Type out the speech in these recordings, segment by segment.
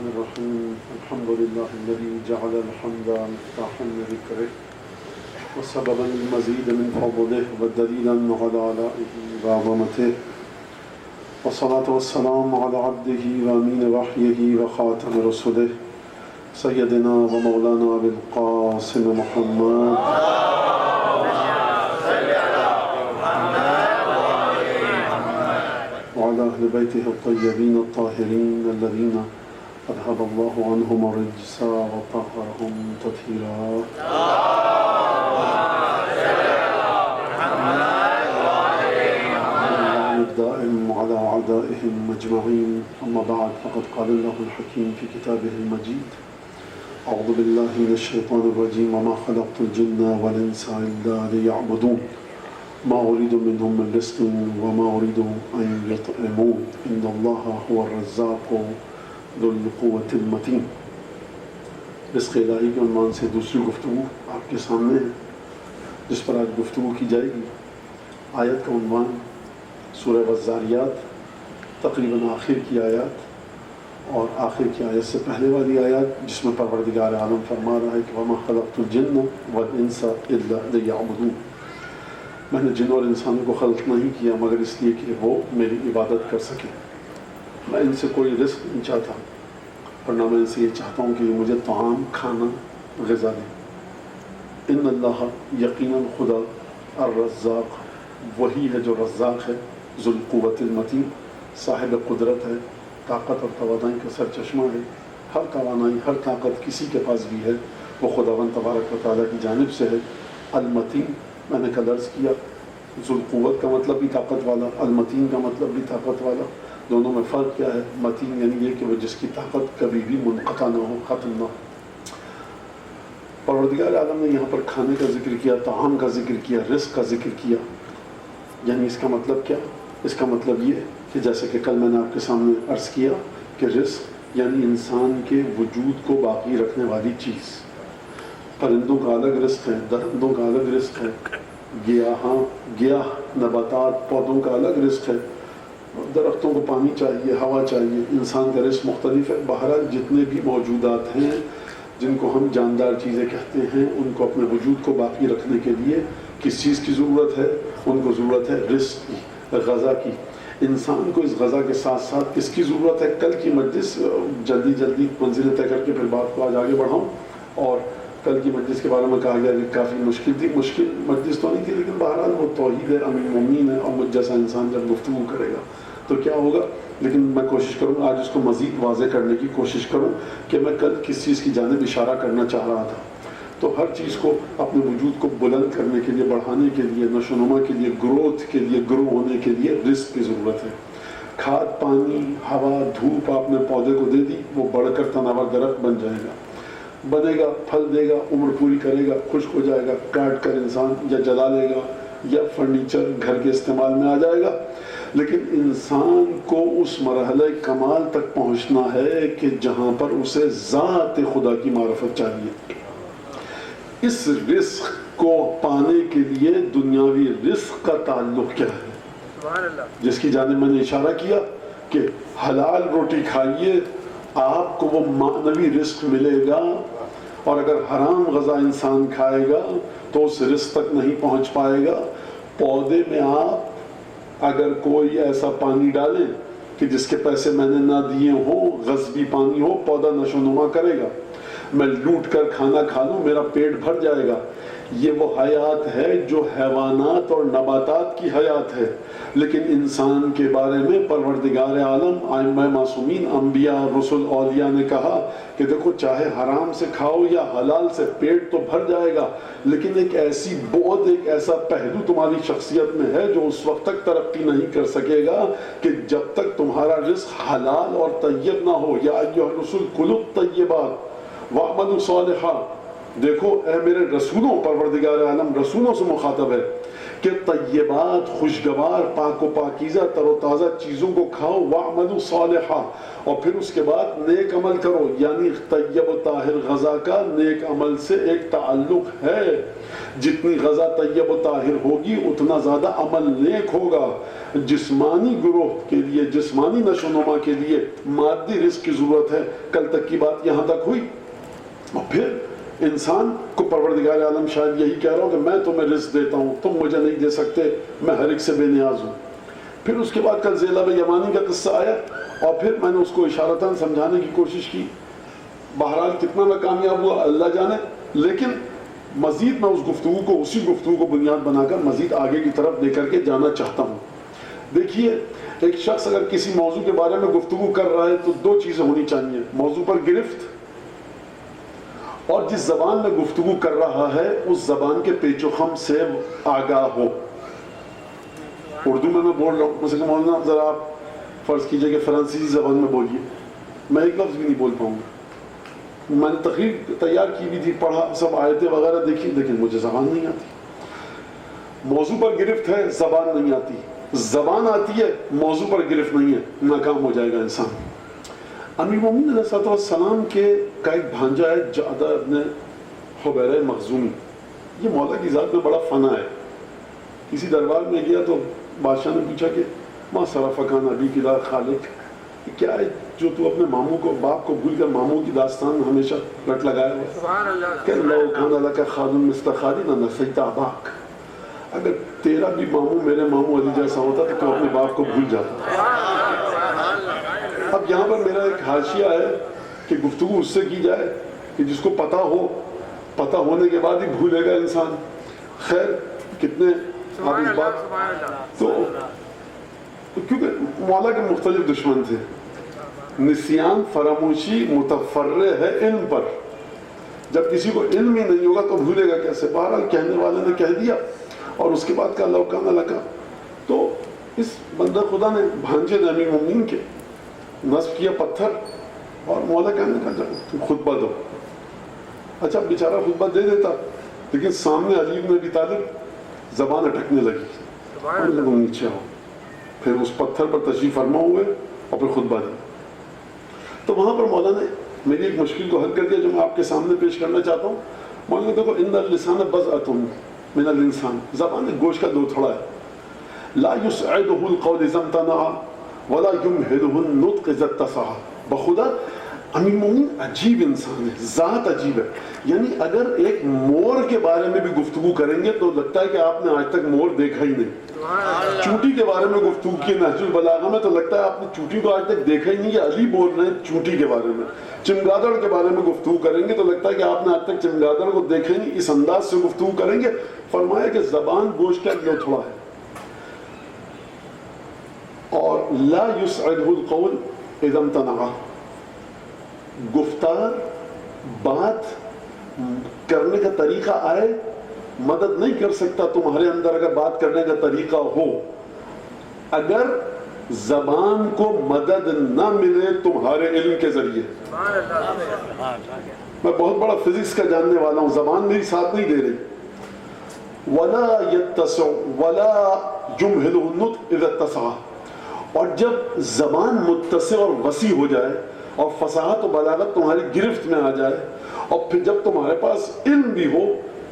الرحمن الرحيم الحمد لله الذي جعل الحمد مفتاحا لذكره وسببا للمزيد من فضله ودليلا على آلائه وعظمته والصلاة والسلام على عبده وأمين وحيه وخاتم رسله سيدنا ومولانا أبي القاسم محمد وعلى أهل بيته الطيبين الطاهرين الذين أذهب الله عنهم الرجس وطهرهم تطهيرا الدائم على أعدائهم أجمعين. أما بعد فقد قال الله الحكيم في كتابه المجيد أعوذ بالله من الشيطان الرجيم وما خلقت الجن والإنس إلا ليعبدون ما أريد منهم من رزق وما أريد أن يطعمون إن الله هو الرزاق ذو القوة المتين. رزق الہی کے عنوان سے دوسری گفتگو آپ کے سامنے ہے جس پر آج گفتگو کی جائے گی. آیت کا عنوان سورہ والذاریات، تقریباً آخر کی آیات اور آخر کی آیت سے پہلے والی آیات جس میں پروردگار عالم فرما رہا ہے کہ وَمَا خَلَقْتُ الْجِنَّ وَالْإِنسَ إِلَّا لِيَعْبُدُونَ، میں نے جن اور انسانوں کو خلق نہیں کیا مگر اس لیے کہ وہ میری عبادت کر سکیں. میں ان سے کوئی رزق نہیں چاہتا اور نہ میں ان سے یہ چاہتا ہوں کہ مجھے طعام، کھانا، غذا دیں. ان اللہ، یقیناً خدا، الرزاق، وہی ہے جو رزاق ہے، ذو القوت المتین، صاحب قدرت ہے، طاقت اور توانائی کا سرچشمہ ہے. ہر توانائی، ہر طاقت کسی کے پاس بھی ہے وہ خداوند تبارک و تعالیٰ کی جانب سے ہے. المتین، میں نے کل عرض کیا ذو القوت کا مطلب بھی طاقت والا، المتین کا مطلب بھی طاقت والا. دونوں میں فرق کیا ہے؟ متین یعنی یہ کہ وہ جس کی طاقت کبھی بھی منقطع نہ ہو، ختم نہ ہو. پروردگار عالم نے یہاں پر کھانے کا ذکر کیا، طعام کا ذکر کیا، رزق کا ذکر کیا. یعنی اس کا مطلب کیا؟ اس کا مطلب یہ کہ جیسے کہ کل میں نے آپ کے سامنے عرض کیا کہ رزق یعنی انسان کے وجود کو باقی رکھنے والی چیز. پرندوں کا الگ رزق ہے، درندوں کا الگ رزق ہے، گیاہ نباتات پودوں کا الگ رزق ہے. درختوں کو پانی چاہیے، ہوا چاہیے. انسان کا رزق مختلف ہے. بہرحال جتنے بھی موجودات ہیں جن کو ہم جاندار چیزیں کہتے ہیں ان کو اپنے وجود کو باقی رکھنے کے لیے کس چیز کی ضرورت ہے؟ ان کو ضرورت ہے رزق کی، غذا کی. انسان کو اس غذا کے ساتھ ساتھ کس کی ضرورت ہے؟ کل کی مجلس جلدی منزلیں طے کر کے پھر بات کو آج آگے بڑھاؤں. اور کل کی مجلس کے بارے میں کہا گیا کہ کافی مشکل تھی. مشکل مجلس تو نہیں تھی لیکن بہرحال وہ توحید ہے، امین مومنین ہے، اور مجھ جیسا انسان جب گفتگو کرے گا تو کیا ہوگا. لیکن میں کوشش کروں آج اس کو مزید واضح کرنے کی کوشش کروں کہ میں کل کس چیز کی جانب اشارہ کرنا چاہ رہا تھا. تو ہر چیز کو اپنے وجود کو بلند کرنے کے لیے، بڑھانے کے لیے، نشو و نما کے لیے، گروتھ کے لیے، گرو ہونے کے لیے رزق کی ضرورت ہے. کھاد، پانی، ہوا، دھوپ آپ نے پودے کو دے دی، وہ بڑھ کر تناور درخت بن جائے گا، بنے گا، پھل دے گا، عمر پوری کرے گا، خشک ہو جائے گا، کاٹ کر انسان یا جلا لے گا یا فرنیچر گھر کے استعمال میں آ جائے گا. لیکن انسان کو اس مرحلہ کمال تک پہنچنا ہے کہ جہاں پر اسے ذات خدا کی معرفت چاہیے. اس رزق کو پانے کے لیے دنیاوی رزق کا تعلق کیا ہے؟ جس کی جانب میں نے اشارہ کیا کہ حلال روٹی کھائیے آپ کو وہ معنوی رزق ملے گا، اور اگر حرام غذا انسان کھائے گا تو اس رزق تک نہیں پہنچ پائے گا. پودے میں آپ اگر کوئی ایسا پانی ڈالیں کہ جس کے پیسے میں نے نہ دیے ہوں، غصبی پانی ہو، پودا نشو و نما کرے گا. میں لوٹ کر کھانا کھا لوں میرا پیٹ بھر جائے گا. یہ وہ حیات ہے جو حیوانات اور نباتات کی حیات ہے. لیکن انسان کے بارے میں پروردگار عالم، ائمہ معصومین، انبیاء، رسل، اولیاء نے کہا کہ دیکھو چاہے حرام سے کھاؤ یا حلال سے پیٹ تو بھر جائے گا، لیکن ایک ایسی بعد، ایک ایسا پہلو تمہاری شخصیت میں ہے جو اس وقت تک ترقی نہیں کر سکے گا کہ جب تک تمہارا رزق حلال اور طیب نہ ہو. یا ایھا الرسل کلوا الطیبات وَاعْمَلُوا صَالِحًا. دیکھو اے میرے رسولوں، پروردگار عالم رسولوں سے مخاطب ہے کہ طیبات خوشگوار پاک و پاکیزہ تر و تازہ چیزوں کو کھاؤ، وَعْمَلُوا صَالِحًا، اور پھر اس کے بعد نیک عمل کرو. یعنی طیب و طاہر غذا کا نیک عمل سے ایک تعلق ہے. جتنی غذا طیب و طاہر ہوگی اتنا زیادہ عمل نیک ہوگا. جسمانی گروہ کے لیے، جسمانی نشو و نما کے لیے مادی رزق کی ضرورت ہے. کل تک کی بات یہاں تک ہوئی. اور پھر انسان کو پروردگار عالم شاید یہی کہہ رہا ہوں کہ میں تمہیں رزق دیتا ہوں، تم مجھے نہیں دے سکتے، میں ہر ایک سے بے نیاز ہوں. پھر اس کے بعد کل زیلب یمانی کا قصہ آیا، اور پھر میں نے اس کو اشارتاً سمجھانے کی کوشش کی. بہرحال کتنا میں کامیاب ہوا اللہ جانے. لیکن مزید میں اس گفتگو کو، اسی گفتگو کو بنیاد بنا کر مزید آگے کی طرف لے کر کے جانا چاہتا ہوں. دیکھیے، ایک شخص اگر کسی موضوع کے بارے میں گفتگو کر رہا ہے تو دو چیزیں ہونی چاہیے: موضوع پر گرفت، اور جس زبان میں گفتگو کر رہا ہے اس زبان کے پیچ و خم سے آگاہ ہو. اردو میں بول رہا ہوں، مثلا مولانا ذرا آپ فرض کیجئے کہ فرانسیسی زبان میں بولیے، میں ایک لفظ بھی نہیں بول پاؤں گا. میں نے تقریر تیار کی بھی تھی، پڑھا سب آیتیں وغیرہ دیکھی، لیکن مجھے زبان نہیں آتی. موضوع پر گرفت ہے، زبان نہیں آتی. زبان آتی ہے، موضوع پر گرفت نہیں ہے، ناکام ہو جائے گا انسان. امیر مومنین علیہ السلام کے کا ایک بھانجا ہے جعدہ ابن حبیرہ مخزومی. یہ مولا کی ذات میں بڑا فنا ہے. کسی دربار میں گیا تو بادشاہ نے پوچھا کہ ماں صرفک عن ابیک الی خالک، کیا ہے جو تو اپنے ماموں کو، باپ کو بھول کر ماموں کی داستان ہمیشہ رٹ لگایا ہوا؟ کہ لو کان لک خال مثل خالی لنسیت اباک، اگر تیرا بھی ماموں میرے ماموں علی جیسا ہوتا تو تو اپنے باپ کو بھول جاتا. اب یہاں پر میرا ایک حاشیہ ہے کہ گفتگو اس سے کی جائے کہ جس کو پتہ ہو، پتہ ہونے کے بعد ہی بھولے گا انسان. خیر، کتنے آپ اس بات تو کیونکہ مولا کے مختلف دشمن تھے. نسیان، فراموشی متفرع ہے علم پر. جب کسی کو علم ہی نہیں ہوگا تو بھولے گا کیسے؟ بہرحال کہنے والے نے کہہ دیا اور اس کے بعد کہا لو کان لک. تو اس بندہ خدا نے بھانجے نے امیر مومنین کے نصب کیا پتھر، اور مولا کہنے کا تم خطبہ دو. اچھا بیچارہ خطبہ دے دیتا، لیکن سامنے علی بن ابی طالب زبان اٹکنے لگی. تم نیچے آؤ. پھر اس پتھر پر تشریف فرما ہوئے اور پھر خطبہ دیا. تو وہاں پر مولا نے میری ایک مشکل کو حل کر دیا جو میں آپ کے سامنے پیش کرنا چاہتا ہوں. مولا نے دیکھو، ان اللسان بضعۃ من الانسان، زبان ایک گوشت کا دو تھوڑا ہے. لا يسعده القول اذا امتنع ولا يمهله النطق اذا اتسع. بخدا امیر مومنین عجیب انسان ہے، ذات عجیب ہے. یعنی اگر ایک مور کے بارے میں بھی گفتگو کریں گے تو لگتا ہے کہ آپ نے آج تک مور دیکھا ہی نہیں. چونٹی کے بارے میں گفتگو کی نہج البلاغہ میں تو لگتا ہے آپ نے چونٹی کو آج تک دیکھا ہی نہیں. کہ علی بول رہے ہیں چونٹی کے بارے میں. چمگادڑ کے بارے میں گفتگو کریں گے تو لگتا ہے کہ آپ نے آج تک چمگادڑ کو دیکھا ہی نہیں. اس انداز سے گفتگو کریں گے. فرمایا کہ زبان گوشت کا جو تھوڑا ہے، اور لا يسعده القول اذا امتنع، گفتار بات کرنے کا طریقہ آئے مدد نہیں کر سکتا تمہارے اندر اگر بات کرنے کا طریقہ ہو. اگر زبان کو مدد نہ ملے تمہارے علم کے ذریعے. میں بہت بڑا فزکس کا جاننے والا ہوں، زبان میری ساتھ نہیں دے رہی. ولا يتسع ولا يمهله النطق اذا اتسع. اور جب زبان متسع اور وسیع ہو جائے اور فصاحت و بلاغت تمہاری گرفت میں آ جائے، اور پھر جب تمہارے پاس علم بھی ہو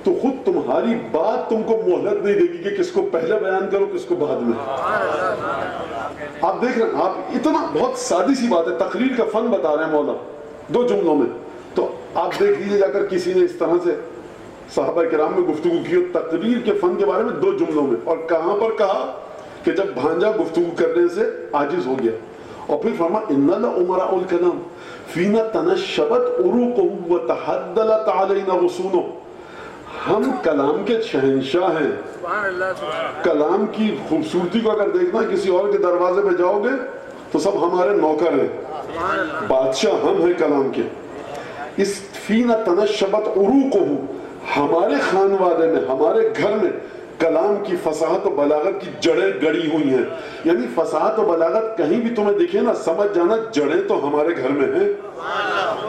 تو خود تمہاری بات تم کو مہلت نہیں دے گی کہ کس کو پہلے بیان کرو کس کو بعد میں. آپ دیکھ رہے ہیں، آپ اتنا بہت سادی سی بات ہے، تقریر کا فن بتا رہے ہیں مولا 2 جملوں میں. تو آپ دیکھ لیجیے جا کر کسی نے اس طرح سے صحابہ کرام میں گفتگو کی ہو تقریر کے فن کے بارے میں 2 جملوں میں. اور کہاں پر کہا کہ جب بھانجا گفتگو کرنے سے عاجز ہو گیا. اور پھر فرما ان لامراء الکلام فینا تنشبت عروقه وتحدلت علینا غصونه. ہم کلام کے شہنشاہ ہیں. کلام کی خوبصورتی کو اگر دیکھنا کسی اور کے دروازے پہ جاؤ گے تو سب ہمارے نوکر ہیں. بادشاہ ہم ہیں کلام کے. اس فینا تنشبت عروقه، ہمارے خانوادے میں، ہمارے گھر میں کلام کی فصاحت و بلاغت کی جڑیں گڑی ہوئی ہیں. یعنی فصاحت و بلاغت کہیں بھی تمہیں دکھے نا، سمجھ جانا جڑیں تو ہمارے گھر میں ہیں.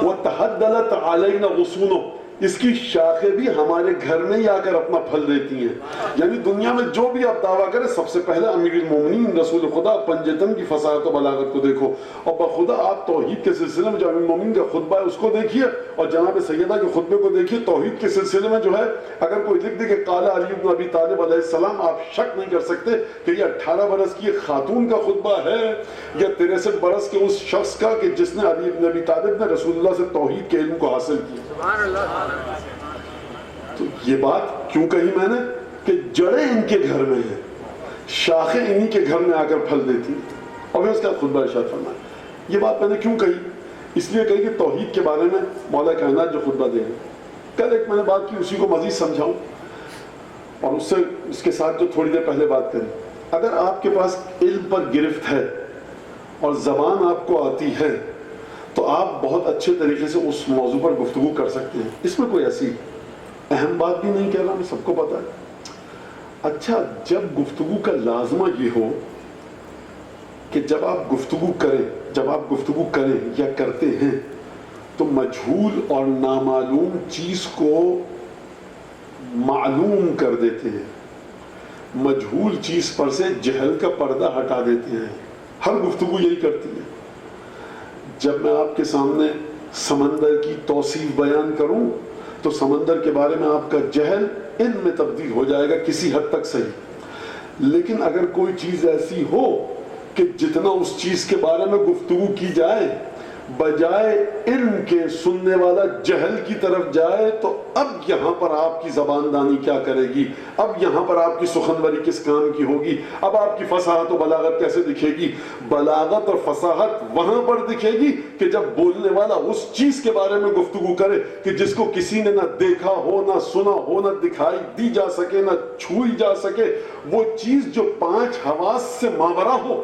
وَتَحَدَّلَتْ عَلَيْنَا غُصُونُ، اس کی شاخیں بھی ہمارے گھر میں ہی آ کر اپنا پھل دیتی ہیں. یعنی دنیا میں جو بھی آپ دعویٰ کریں سب سے پہلے امیر المومنین رسول خدا پنجتن کی فصاحت و بلاغت کو دیکھو, اور بخدا آپ توحید کے سلسلے میں جو امیر المومنین کا خطبہ ہے اس کو دیکھیے, اور جناب سیدہ کے خطبے کو دیکھیے. توحید کے سلسلے میں جو ہے اگر کوئی لکھ دے کہ قال علی بن ابی طالب علیہ السلام, آپ شک نہیں کر سکتے کہ یہ 18 برس کی ایک خاتون کا خطبہ ہے یا 63 برس کے اس شخص کا کہ جس نے علی بن ابی طالب نے رسول اللہ سے توحید کے علم کو حاصل کیا. سبحان اللہ. تو یہ بات کیوں کہی میں نے کہ جڑیں ان کے گھر میں ہیں, شاخیں انہی کے گھر میں آ کر پھل دیتی ہیں. اور پھر اس کا خطبہ ارشاد فرمایا. یہ بات میں نے کیوں کہی؟ اس لیے کہی کہ توحید کے بارے میں مولا کائنات جو خطبہ دے رہے. کل ایک میں نے بات کی, اسی کو مزید سمجھاؤں اور اس کے ساتھ جو تھوڑی دیر پہلے بات کریں. اگر آپ کے پاس علم پر گرفت ہے اور زبان آپ کو آتی ہے تو آپ بہت اچھے طریقے سے اس موضوع پر گفتگو کر سکتے ہیں. اس میں کوئی ایسی اہم بات بھی نہیں کہہ رہا, میں سب کو پتا ہے. اچھا, جب گفتگو کا لازمہ یہ ہو کہ جب آپ گفتگو کریں یا کرتے ہیں تو مجہول اور نامعلوم چیز کو معلوم کر دیتے ہیں, مجہول چیز پر سے جہل کا پردہ ہٹا دیتے ہیں. ہر گفتگو یہی کرتی ہے. جب میں آپ کے سامنے سمندر کی توصیف بیان کروں تو سمندر کے بارے میں آپ کا جہل علم میں تبدیل ہو جائے گا کسی حد تک صحیح. لیکن اگر کوئی چیز ایسی ہو کہ جتنا اس چیز کے بارے میں گفتگو کی جائے بجائے علم کے سننے والا جہل کی طرف جائے, تو اب یہاں پر آپ کی زبان دانی کیا کرے گی, اب یہاں پر آپ کی سخنوری کس کام کی ہوگی, اب آپ کی فصاحت و بلاغت کیسے دکھے گی. بلاغت اور فصاحت وہاں پر دکھے گی کہ جب بولنے والا اس چیز کے بارے میں گفتگو کرے کہ جس کو کسی نے نہ دیکھا ہو, نہ سنا ہو, نہ دکھائی دی جا سکے, نہ چھوئی جا سکے. وہ چیز جو 5 حواس سے ماورا ہو,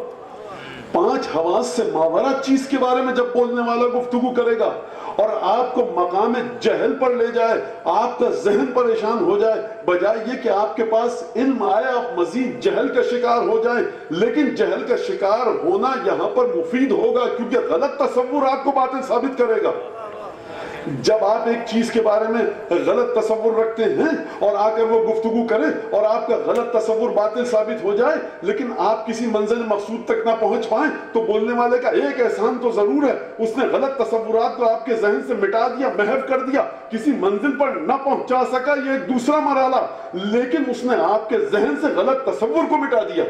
5 حواس سے ماورا چیز کے بارے میں جب بولنے والا گفتگو کرے گا اور آپ کو مقام جہل پر لے جائے, آپ کا ذہن پریشان ہو جائے, بجائے یہ کہ آپ کے پاس علم آئے آپ مزید جہل کا شکار ہو جائیں. لیکن جہل کا شکار ہونا یہاں پر مفید ہوگا کیونکہ غلط تصور آپ کو باطل ثابت کرے گا. جب آپ ایک چیز کے بارے میں غلط تصور رکھتے ہیں اور آ کر وہ گفتگو کریں اور آپ کا غلط تصور باطل ثابت ہو جائے لیکن آپ کسی منزل مقصود تک نہ پہنچ پائیں, تو بولنے والے کا ایک احسان تو ضرور ہے, اس نے غلط تصورات کو آپ کے ذہن سے مٹا دیا, محو کر دیا, کسی منزل پر نہ پہنچا سکا, یہ ایک دوسرا مرحلہ, لیکن اس نے آپ کے ذہن سے غلط تصور کو مٹا دیا.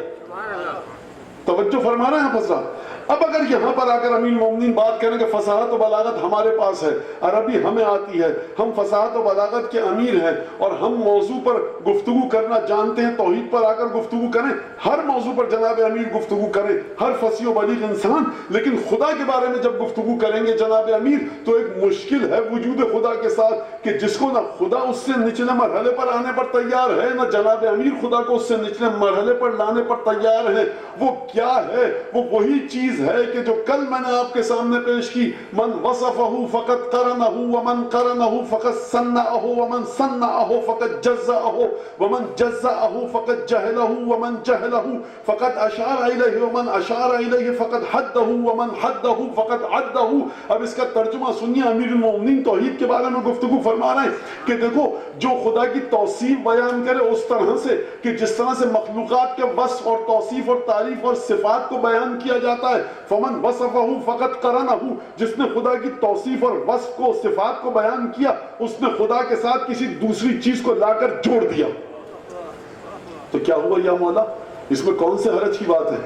توجہ فرما رہے ہیں حضرات. اب اگر یہاں پر آ کر امیر المومنین بات کریں کہ فصاحت و بلاغت ہمارے پاس ہے, عربی ہمیں آتی ہے, ہم فصاحت و بلاغت کے امیر ہیں اور ہم موضوع پر گفتگو کرنا جانتے ہیں, توحید پر آ کر گفتگو کریں, ہر موضوع پر جناب امیر گفتگو کریں, ہر فصیح و بلیغ انسان, لیکن خدا کے بارے میں جب گفتگو کریں گے جناب امیر تو ایک مشکل ہے وجود خدا کے ساتھ کہ جس کو نہ خدا اس سے نچلے مرحلے پر آنے پر تیار ہے, نہ جناب امیر خدا کو اس سے نچلے مرحلے پر لانے پر تیار ہے. وہ کیا ہے؟ وہ وہی چیز ہے کہ جو کل میں نے آپ کے سامنے پیش کی, من وصفہ فقط قرنہ ومن قرنہ فقط سنعہ ومن سنعہ فقط جزعہ ومن جزعہ فقط جہلہ ومن جہلہ فقط اشار الیہ ومن اشار الیہ فقط حدہ ومن حدہ فقط عدہ. اب اس کا ترجمہ سنیے. امیر المومنین توحید کے بارے میں گفتگو فرما رہے ہیں کہ دیکھو جو خدا کی توصیف بیان کرے اس طرح سے کہ جس طرح سے مخلوقات کے وصف اور توصیف اور تعریف اور صفات کو بیان کیا جاتا ہے, فمن وصفہ فقط قرنہ, جس نے خدا کی توصیف اور وصف کو صفات کو بیان کیا اس نے خدا کے ساتھ کسی دوسری چیز کو لا کر جوڑ دیا. تو کیا ہوا یا مولا, اس میں کون سے حرج کی بات ہے؟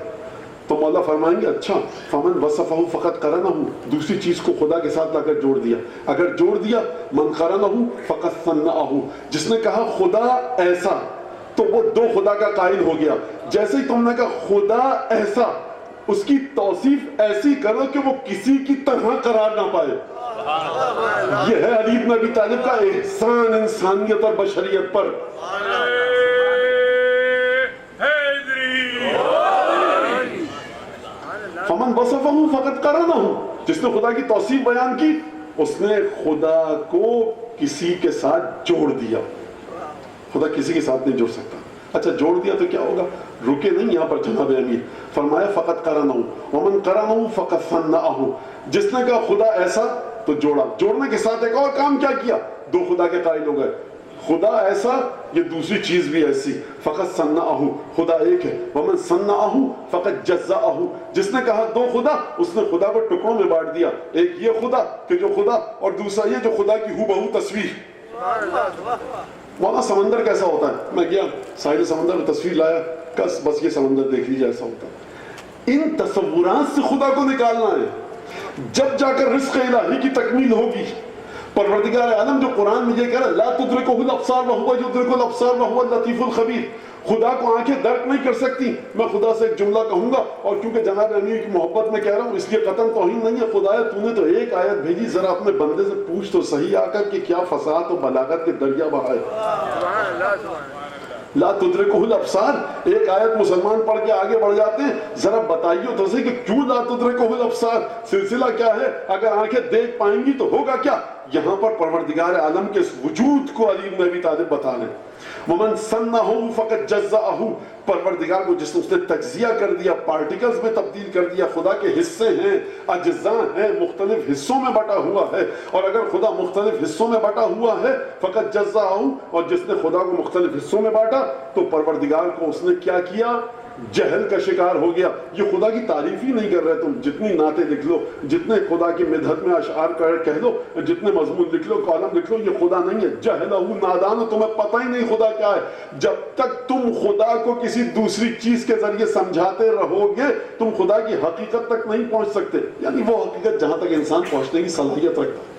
تو مولا فرمائیں گے اچھا فمن وصفہ فقط قرنہ, دوسری چیز کو خدا کے ساتھ لا کر جوڑ دیا. اگر جوڑ دیا من قرنہ فقط صنعہ, جس نے کہا خدا ایسا تو وہ دو خدا کا قائل ہو گیا. جیسے ہی تم نے کہا خدا ایسا, اس کی توصیف ایسی کرو کہ وہ کسی کی طرح قرار نہ پائے. یہ ہے علی بن ابی طالب کا احسان انسانیت اور بشریت پر. فمن وصفہ فقط قرنہ, جس نے خدا کی توصیف بیان کی اس نے خدا کو کسی کے ساتھ جوڑ دیا. خدا کسی کے ساتھ نہیں جوڑ سکتا. اچھا جوڑ دیا تو کیا ہوگا؟ رکے نہیں یہاں پر جناب امیر, فرمایا فقط قرنہ ومن قرنہ فقط صنعہ, جس نے کہا خدا ایسا تو جوڑا، جوڑنے کے ساتھ ایک اور کام کیا کیا، دو خدا کے قائل ہو گئے، خدا ایسا یہ دوسری چیز بھی ایسی، فقط صنعہ، خدا ایک ہے، ومن صنعہ فقط جزعہ، جس نے کہا دو خدا، اس نے خدا کو ٹکڑوں میں بانٹ دیا، ایک یہ خدا کہ جو خدا، اور دوسرا یہ جو خدا کی ہو بہو تصویر۔ وہاں سمندر کیسا ہوتا ہے، میں گیا ساحل سمندر میں تصویر لایا، بس یہ سمندر دیکھ لیجیے ایسا ہوتا ہے۔ ان تصورات سے خدا کو نکالنا ہے، جب جا کر رزق الہی کی تکمیل ہوگی۔ پروردگار عالم جو قرآن میں یہ کہہ رہا ہے لا تدرکہ الابصار وہو یدرک الابصار وہو اللطیف الخبیر، خدا کو آنکھیں درک نہیں کر سکتی۔ میں خدا سے ایک جملہ کہوں گا، اور کیونکہ جناب امیر کی محبت میں کہہ رہا ہوں اس لیے قطعاً توہین نہیں ہے، خدایا تو نے تو ایک آیت بھیجی، ذرا اپنے بندے سے پوچھ تو صحیح آ کر کہ کیا فصاحت و بلاغت کے دریا بہائے۔ لا تدرکہ الابصار، ایک آیت مسلمان پڑھ کے آگے بڑھ جاتے ہیں، ذرا بتائیے تو صحیح کہ کیوں لا تدرکہ الابصار، سلسلہ کیا ہے، اگر آنکھیں دیکھ پائیں گی تو ہوگا کیا۔ یہاں پر پروردگار عالم کے اس وجود کو علی بن ابی طالب بتا رہے ہیں، ومن صنعہ فقط جزعہ، پروردگار کو جس نے اس نے تجزیہ کر دیا، پارٹیکلز میں تبدیل کر دیا، خدا کے حصے ہیں، اجزاء ہیں، مختلف حصوں میں بٹا ہوا ہے، اور اگر خدا مختلف حصوں میں بٹا ہوا ہے فقط جزعہ، اور جس نے خدا کو مختلف حصوں میں بانٹا تو پروردگار کو اس نے کیا کیا، جہل کا شکار ہو گیا۔ یہ خدا کی تعریف ہی نہیں کر رہے، تم جتنی نعتیں لکھ لو، جتنے خدا کی مدحت میں اشعار کہہ لو، جتنے مضمون لکھ لو، کالم لکھ لو، یہ خدا نہیں ہے، جہلہ نادان، تمہیں پتہ ہی نہیں خدا کیا ہے۔ جب تک تم خدا کو کسی دوسری چیز کے ذریعے سمجھاتے رہو گے تم خدا کی حقیقت تک نہیں پہنچ سکتے، یعنی وہ حقیقت جہاں تک انسان پہنچنے کی صلاحیت رکھتا ہے۔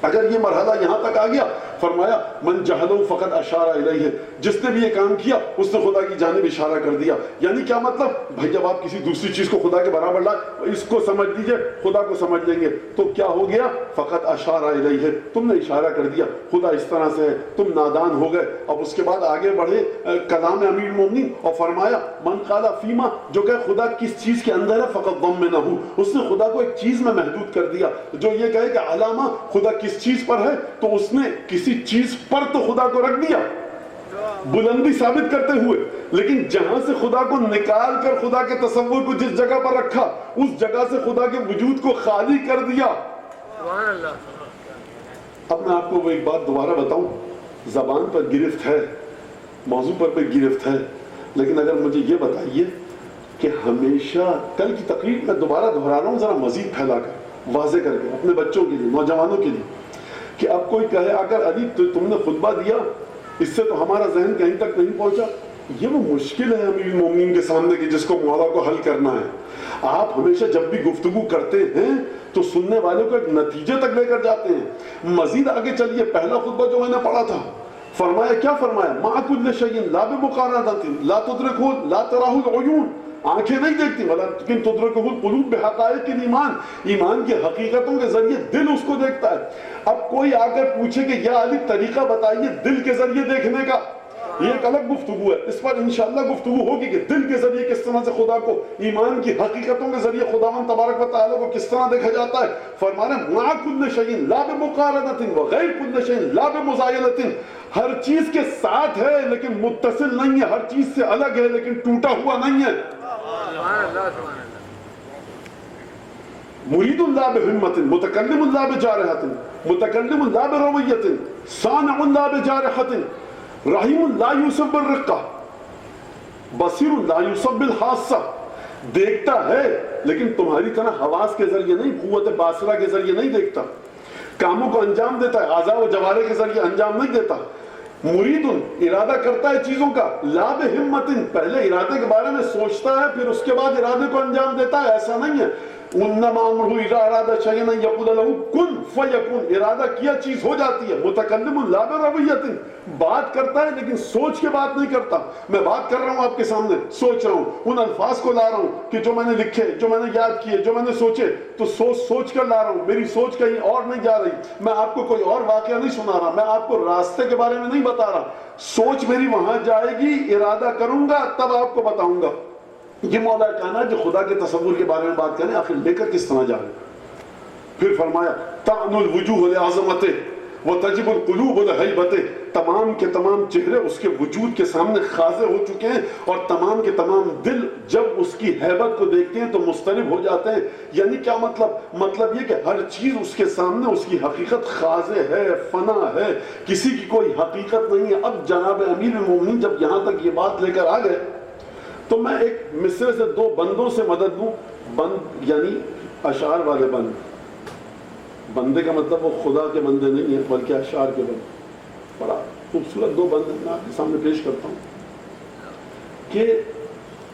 اگر یہ مرحلہ یہاں تک آ گیا، فرمایا من جہلو فقط اشارہ الیہ، جس نے بھی یہ کام کیا اس نے خدا کی جانب اشارہ کر دیا۔ یعنی کیا مطلب، بھائی جب آپ کسی دوسری چیز کو خدا کے برابر لائے، اس کو سمجھ لیجئے خدا کو سمجھ لیں گے، تو کیا ہو گیا، فقط اشارہ الیہ، تم نے اشارہ کر دیا خدا اس طرح سے ہے، تم نادان ہو گئے۔ اب اس کے بعد آگے بڑھے کلام امیر المومنین اور فرمایا من قال فیما، جو کہ خدا کس چیز کے اندر ہے، فقط ضمنہ، اس نے خدا کو ایک چیز میں محدود کر دیا۔ جو یہ کہے کہ علامہ خدا کس چیز پر ہے، تو اس نے کسی چیز پر تو خدا کو رکھ دیا بلندی ثابت کرتے ہوئے، لیکن جہاں سے خدا کو نکال کر خدا کے تصور کو جس جگہ پر رکھا اس جگہ سے خدا کے وجود کو خالی کر دیا۔ اب میں آپ کو وہ ایک بات دوبارہ بتاؤں، زبان پر گرفت ہے، موضوع پر گرفت ہے، لیکن اگر مجھے یہ بتائیے کہ ہمیشہ کل کی تقریر میں دوبارہ دہرا رہا ہوں، ذرا مزید پھیلا کر واضح کر کے اپنے بچوں کے لیے، نوجوانوں کے لیے، کہ اب کوئی کہے اگر علی تم نے خطبہ دیا اس سے تو ہمارا ذہن کہیں تک نہیں پہنچا، یہ وہ مشکل ہے امیر المومنین کے سامنے کہ جس کو مولا کو حل کرنا ہے۔ آپ ہمیشہ جب بھی گفتگو کرتے ہیں تو سننے والوں کو ایک نتیجے تک لے کر جاتے ہیں۔ مزید آگے چلیے، پہلا خطبہ جو میں نے پڑھا تھا، فرمایا کیا فرمایا، مع کل شیء لا بمقارنۃ لا تدرکہ لا تراہ العیون، آنکھیں نہیں دیکھتی لیکن تدرکہ القلوب بحقائق الایمان، ایمان کی حقیقتوں کے ذریعے دل اس کو دیکھتا ہے۔ اب کوئی آ کر پوچھے کہ یا علی طریقہ بتائیے دل کے ذریعے دیکھنے کا، یہ ایک الگ گفتگو ہے، اس پر انشاءاللہ گفتگو ہوگی کہ دل کے ذریعے کس طرح سے خدا کو، ایمان کی حقیقتوں کے ذریعے خداوند تبارک و تعالیٰ کو کس طرح دیکھا جاتا ہے۔ فرمانا مع کل شیء لا بمقارنۃ وغیر کل شیء لا بمزایلۃ، ہر چیز کے ساتھ ہے لیکن متصل نہیں ہے، ہر چیز سے الگ ہے لیکن ٹوٹا ہوا نہیں ہے۔ مرید لا بہمت، متکلم لا بجارحۃ، متکلم لا برویۃ، صانع لا بجارحۃ، رحیم لا یوصف بالرقہ، بصیر لا یوصف بالحاسہ، دیکھتا ہے لیکن تمہاری طرح حواس کے ذریعے نہیں، قوت باصرہ کے ذریعے نہیں دیکھتا، کاموں کو انجام دیتا ہے، اعضاء و جوارح کے ذریعے انجام نہیں دیتا۔ مرید ارادہ کرتا ہے چیزوں کا، لا بہمت، پہلے ارادے کے بارے میں سوچتا ہے پھر اس کے بعد ارادے کو انجام دیتا ہے، ایسا نہیں ہے۔ انما امرہ اذا اراد شیئا ان یقول له کن فیکون، ارادہ کیا چیز ہو جاتی ہے۔ متکلم لا برویۃ، بات کرتا ہے لیکن سوچ کے بات نہیں کرتا۔ میں بات کر رہا ہوں آپ کے سامنے، سوچ رہا ہوں، ان الفاظ کو لا رہا ہوں کہ جو میں نے لکھے، جو میں نے یاد کیے، جو میں نے سوچے، تو سوچ کر لا رہا ہوں، میری سوچ کہیں اور نہیں جا رہی، میں آپ کو کوئی اور واقعہ نہیں سنا رہا، میں آپ کو راستے کے بارے میں نہیں بتا رہا، سوچ میری وہاں جائے گی، ارادہ کروں گا تب آپ کو بتاؤں گا۔ یہ مولا کہنا جو خدا کے تصور کے بارے میں بات کریں، آخر لے کر کس طرح جائیں۔ پھر فرمایا تعن الوجوہ لعظمتہ وتجب القلوب لہیبتہ، تمام کے تمام چہرے اس کے وجود کے سامنے خاضع ہو چکے ہیں، اور تمام کے تمام دل جب اس کی ہیبت کو دیکھتے ہیں تو مضطرب ہو جاتے ہیں۔ یعنی کیا مطلب یہ کہ ہر چیز اس کے سامنے اس کی حقیقت خاضع ہے، فنا ہے، کسی کی کوئی حقیقت نہیں ہے۔ اب جناب امیر المومنین جب یہاں تک یہ بات لے کر آ گئے تو میں ایک مصرے سے دو بندوں سے مدد لوں۔ بند یعنی اشعار والے بند، بندے کا مطلب وہ خدا کے بندے نہیں ہیں بلکہ اشعار کے بندے۔ بڑا خوبصورت دو بندے میں آپ کے سامنے پیش کرتا ہوں کہ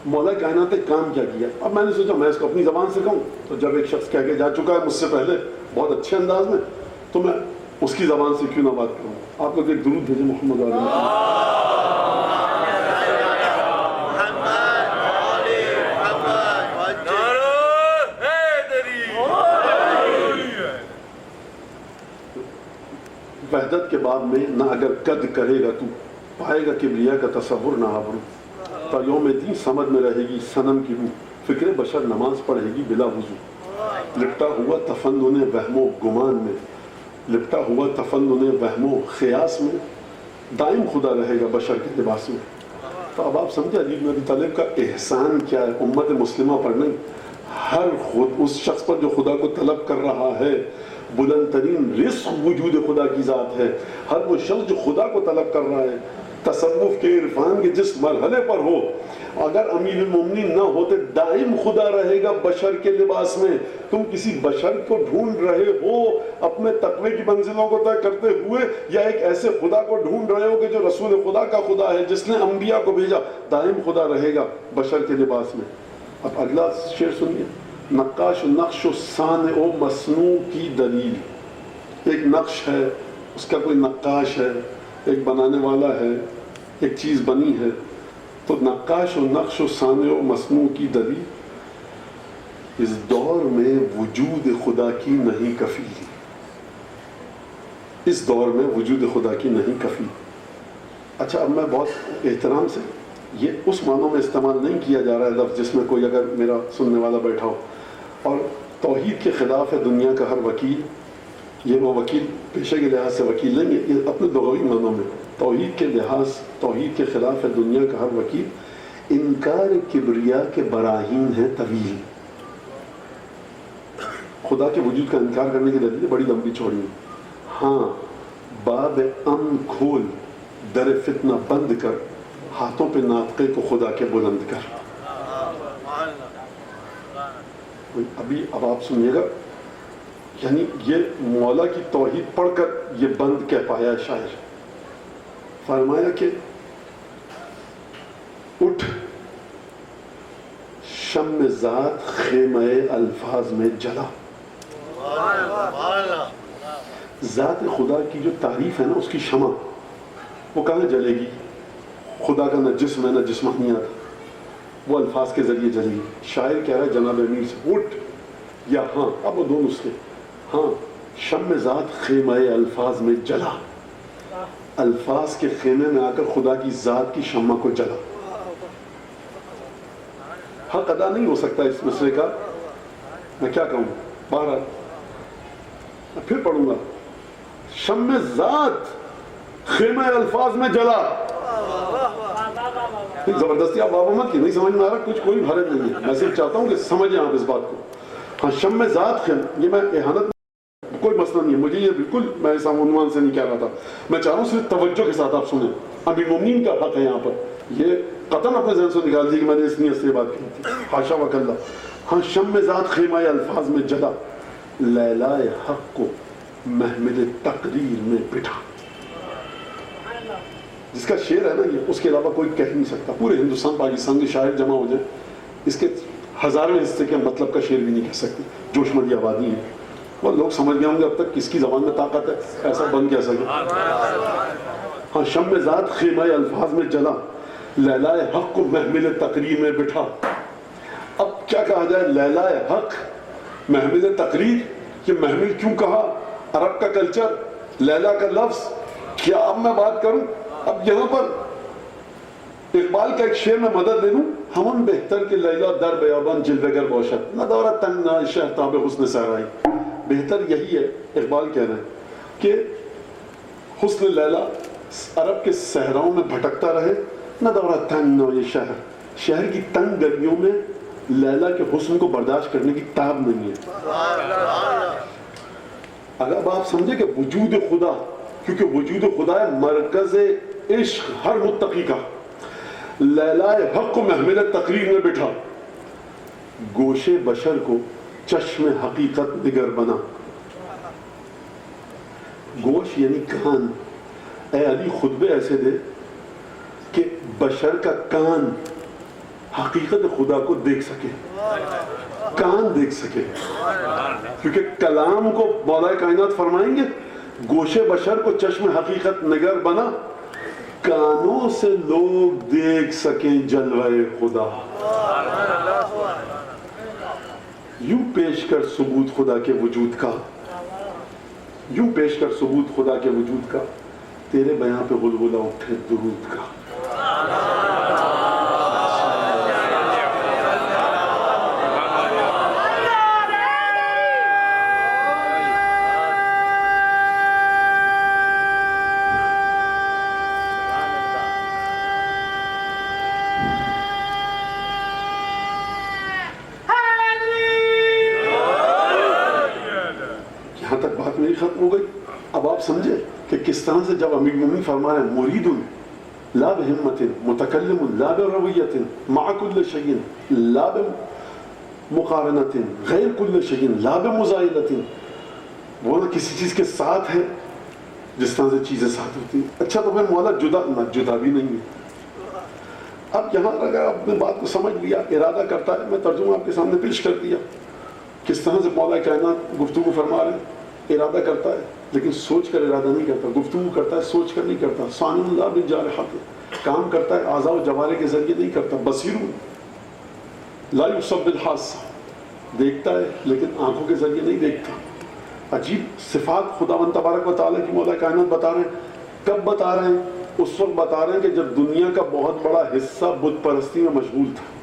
مولا کائنات نے کام کیا کیا۔ اب میں نے سوچا میں اس کو اپنی زبان سے کہوں، تو جب ایک شخص کہہ کے جا چکا ہے مجھ سے پہلے بہت اچھے انداز میں، تو میں اس کی زبان سے کیوں نہ بات کروں۔ آپ لوگ ایک درود بھیجیں محمد علیہ۔ وحدت کے باب میں نہ اگر قد کرے گا تو پائے گا کبریا کا تصور نہ آبرو، تا یوم دین سمجھ میں رہے گی صنم کی روح، فکر بشر نماز پڑھے گی بلا وضو۔ لپٹا ہوا تفنن وہم و گمان میں، لپٹا ہوا تفنن وہم و خیاس میں، دائم خدا رہے گا بشر کے لباس میں۔ تو اب آپ سمجھے علی بن ابی طالب کا احسان کیا ہے امت مسلمہ پر نہیں، ہر خود اس شخص پر جو خدا کو طلب کر رہا ہے۔ بلند ترین رزق وجود خدا کی ذات ہے۔ ہر وہ شخص جو خدا کو طلب کر رہا ہے، تصوف کے عرفان کے جس مرحلے پر ہو، اگر امیر المومنین نہ ہوتے دائم خدا رہے گا بشر کے لباس میں۔ تم کسی بشر کو ڈھونڈ رہے ہو اپنے تقوی کی منزلوں کو طے کرتے ہوئے، یا ایک ایسے خدا کو ڈھونڈ رہے ہو کہ جو رسول خدا کا خدا ہے جس نے انبیاء کو بھیجا؟ دائم خدا رہے گا بشر کے لباس میں۔ اب اگلا شعر سنیے، نقاش و نقش و صانع و مصنوع کی دلیل۔ ایک نقش ہے، اس کا کوئی نقاش ہے، ایک بنانے والا ہے، ایک چیز بنی ہے، تو نقاش و نقش و صانع و مصنوع کی دلیل اس دور میں وجود خدا کی نہیں کفی، اس دور میں وجود خدا کی نہیں کفی۔ اچھا اب میں بہت احترام سے، یہ اس معنوں میں استعمال نہیں کیا جا رہا ہے لفظ جس میں کوئی اگر میرا سننے والا بیٹھا ہو اور توحید کے خلاف ہے دنیا کا ہر وکیل، یہ وہ وکیل پیشے کے لحاظ سے وکیل نہیں ہے، یہ اپنے لغوی معنوں میں توحید کے لحاظ، توحید کے خلاف ہے دنیا کا ہر وکیل، انکار کبریا کے براہین ہے طویل۔ خدا کے وجود کا انکار کرنے کی دلیل بڑی لمبی چوڑی ہے۔ ہاں باب امن کھول، در فتنہ بند کر، ہاتھوں پہ ناطقے کو خدا کے بلند کر۔ اب آپ سنیے گا، یعنی یہ مولا کی توحید پڑھ کر یہ بند کہہ پایا ہے شاعر۔ فرمایا کہ اٹھ شم ذات خیمہ الفاظ میں جلا۔ ذات خدا کی جو تعریف ہے نا، اس کی شمع وہ کہاں جلے گی؟ خدا کا نہ جسم ہے نہ جسمانیت، وہ الفاظ کے ذریعے جلے گی۔ شاعر کہہ رہا ہے جناب امیر سے اٹھ، یا ہاں اب وہ دو نسخے، ہاں شم ذات خیمہ الفاظ میں جلا، الفاظ کے خیمے میں آ کر خدا کی ذات کی شمع کو جلا۔ حق ادا نہیں ہو سکتا اس مصرے کا، میں کیا کہوں، بہرحال میں پھر پڑھوں گا، شم ذات خیمہ الفاظ میں جلا۔ زبردستی آپ بابا مت کی، نہیں سمجھ میں آ رہا کچھ، کوئی حرج نہیں ہے، میں صرف چاہتا ہوں کہ سمجھیں آپ اس بات کو۔ ہاں شم ذات خیمہ، یہ میں احانت کوئی مسئلہ نہیں ہے، مجھے یہ بالکل میں ایسا عنوان سے نہیں کہہ رہا تھا، میں چاہ رہا ہوں صرف توجہ کے ساتھ آپ سنیں، امیر المومنین کا حق ہے یہاں پر، یہ قطعاً اپنے ذہن سے نکال دیجیے کہ میں نے اس نیت سے یہ بات کی تھی، حاشا وکلا۔ ہاں شم ذات خیمہ الفاظ میں جلا، لیلائے حق کو محمل تقریر میں بٹھا۔ جس کا شعر ہے نا یہ، اس کے علاوہ کوئی کہہ نہیں سکتا، پورے ہندوستان پاکستان کے شاعر جمع ہو جائیں، اس کے ہزاروں حصے کے مطلب کا شعر بھی نہیں کہہ سکتے۔ جوش مندی آبادی ہے، وہ لوگ سمجھ گئے ہوں گے اب تک کس کی زبان میں طاقت ہے، ایسا بن کہہ سکے۔ ہاں شم ذات خیمہ الفاظ میں جلا، لیلائے حق کو محمل تقریر میں بٹھا۔ اب کیا کہا جائے، لیلائے حق محمل تقریر، یہ محمل کیوں کہا؟ عرب کا کلچر، لیلا کا لفظ، کیا اب میں بات کروں؟ اب یہاں پر اقبال کا ایک شعر میں مدد لے لوں، ہمن بہتر کہ لیلا در بیابان جلوہ گر باشد، نہ دورت تنگ نہ شہتاب حسن صحرائی۔ بہتر یہی ہے، اقبال کہہ رہے ہیں کہ حسن لیلا عرب کے صحراؤں میں بھٹکتا رہے، نہ دورہ تنگ نہ یہ شہر کی تنگ گلیوں میں لیلا کے حسن کو برداشت کرنے کی تاب نہیں ہے۔ اگر اب آپ سمجھے کہ وجود خدا، کیونکہ وجود خدا ہے مرکز عشق ہر متقی کا، لیلا حق کو محمل تقریر میں بٹھا، گوش بشر کو چشم حقیقت نگر بنا۔ گوش یعنی کان، اے علی خطبے ایسے دے کہ بشر کا کان حقیقت خدا کو دیکھ سکے، کان دیکھ سکے، کیونکہ کلام کو مولا کائنات فرمائیں گے گوشے بشر کو چشم حقیقت نگر بنا، کانوں سے لوگ دیکھ سکیں جلوہ خدا۔ یوں پیش کر ثبوت خدا کے وجود کا، یوں پیش کر ثبوت خدا کے وجود کا، تیرے بیان پہ غلغلہ اٹھے درود کا۔ یہاں تک بات میری ختم ہو گئی۔ اب آپ سمجھے کہ کس طرح سے جب امیر مومنین فرما رہے ہیں مرید لا بہمت متکلم لا برویت مع کل شیء لا بمقارنت غیر کل شیء لا بمزایلت، وہ نہ کسی چیز کے ساتھ ہے جس طرح سے چیزیں ساتھ ہوتی ہیں۔ اچھا تو پھر مولا جدا بھی نہیں ہے۔ اب یہاں اگر آپ نے بات کو سمجھ لیا، ارادہ کرتا ہے، میں ترجمہ آپ کے سامنے پیش کر دیا کس طرح سے مولا کائنات گفتگو فرما رہے ہیں۔ ارادہ کرتا ہے لیکن سوچ کر ارادہ نہیں کرتا، گفتگو کرتا ہے سوچ کر نہیں کرتا، صانع اللہ بالجارحات، کام کرتا ہے اعضاء و جوارح کے ذریعے نہیں کرتا، بصیر لا یبصر بالحاسہ، دیکھتا ہے لیکن آنکھوں کے ذریعے نہیں دیکھتا۔ عجیب صفات خداوند تبارک و تعالیٰ کی مولا کائنات بتا رہے ہیں۔ کب بتا رہے ہیں؟ اس وقت بتا رہے ہیں کہ جب دنیا کا بہت بڑا حصہ بت پرستی میں مشغول تھا۔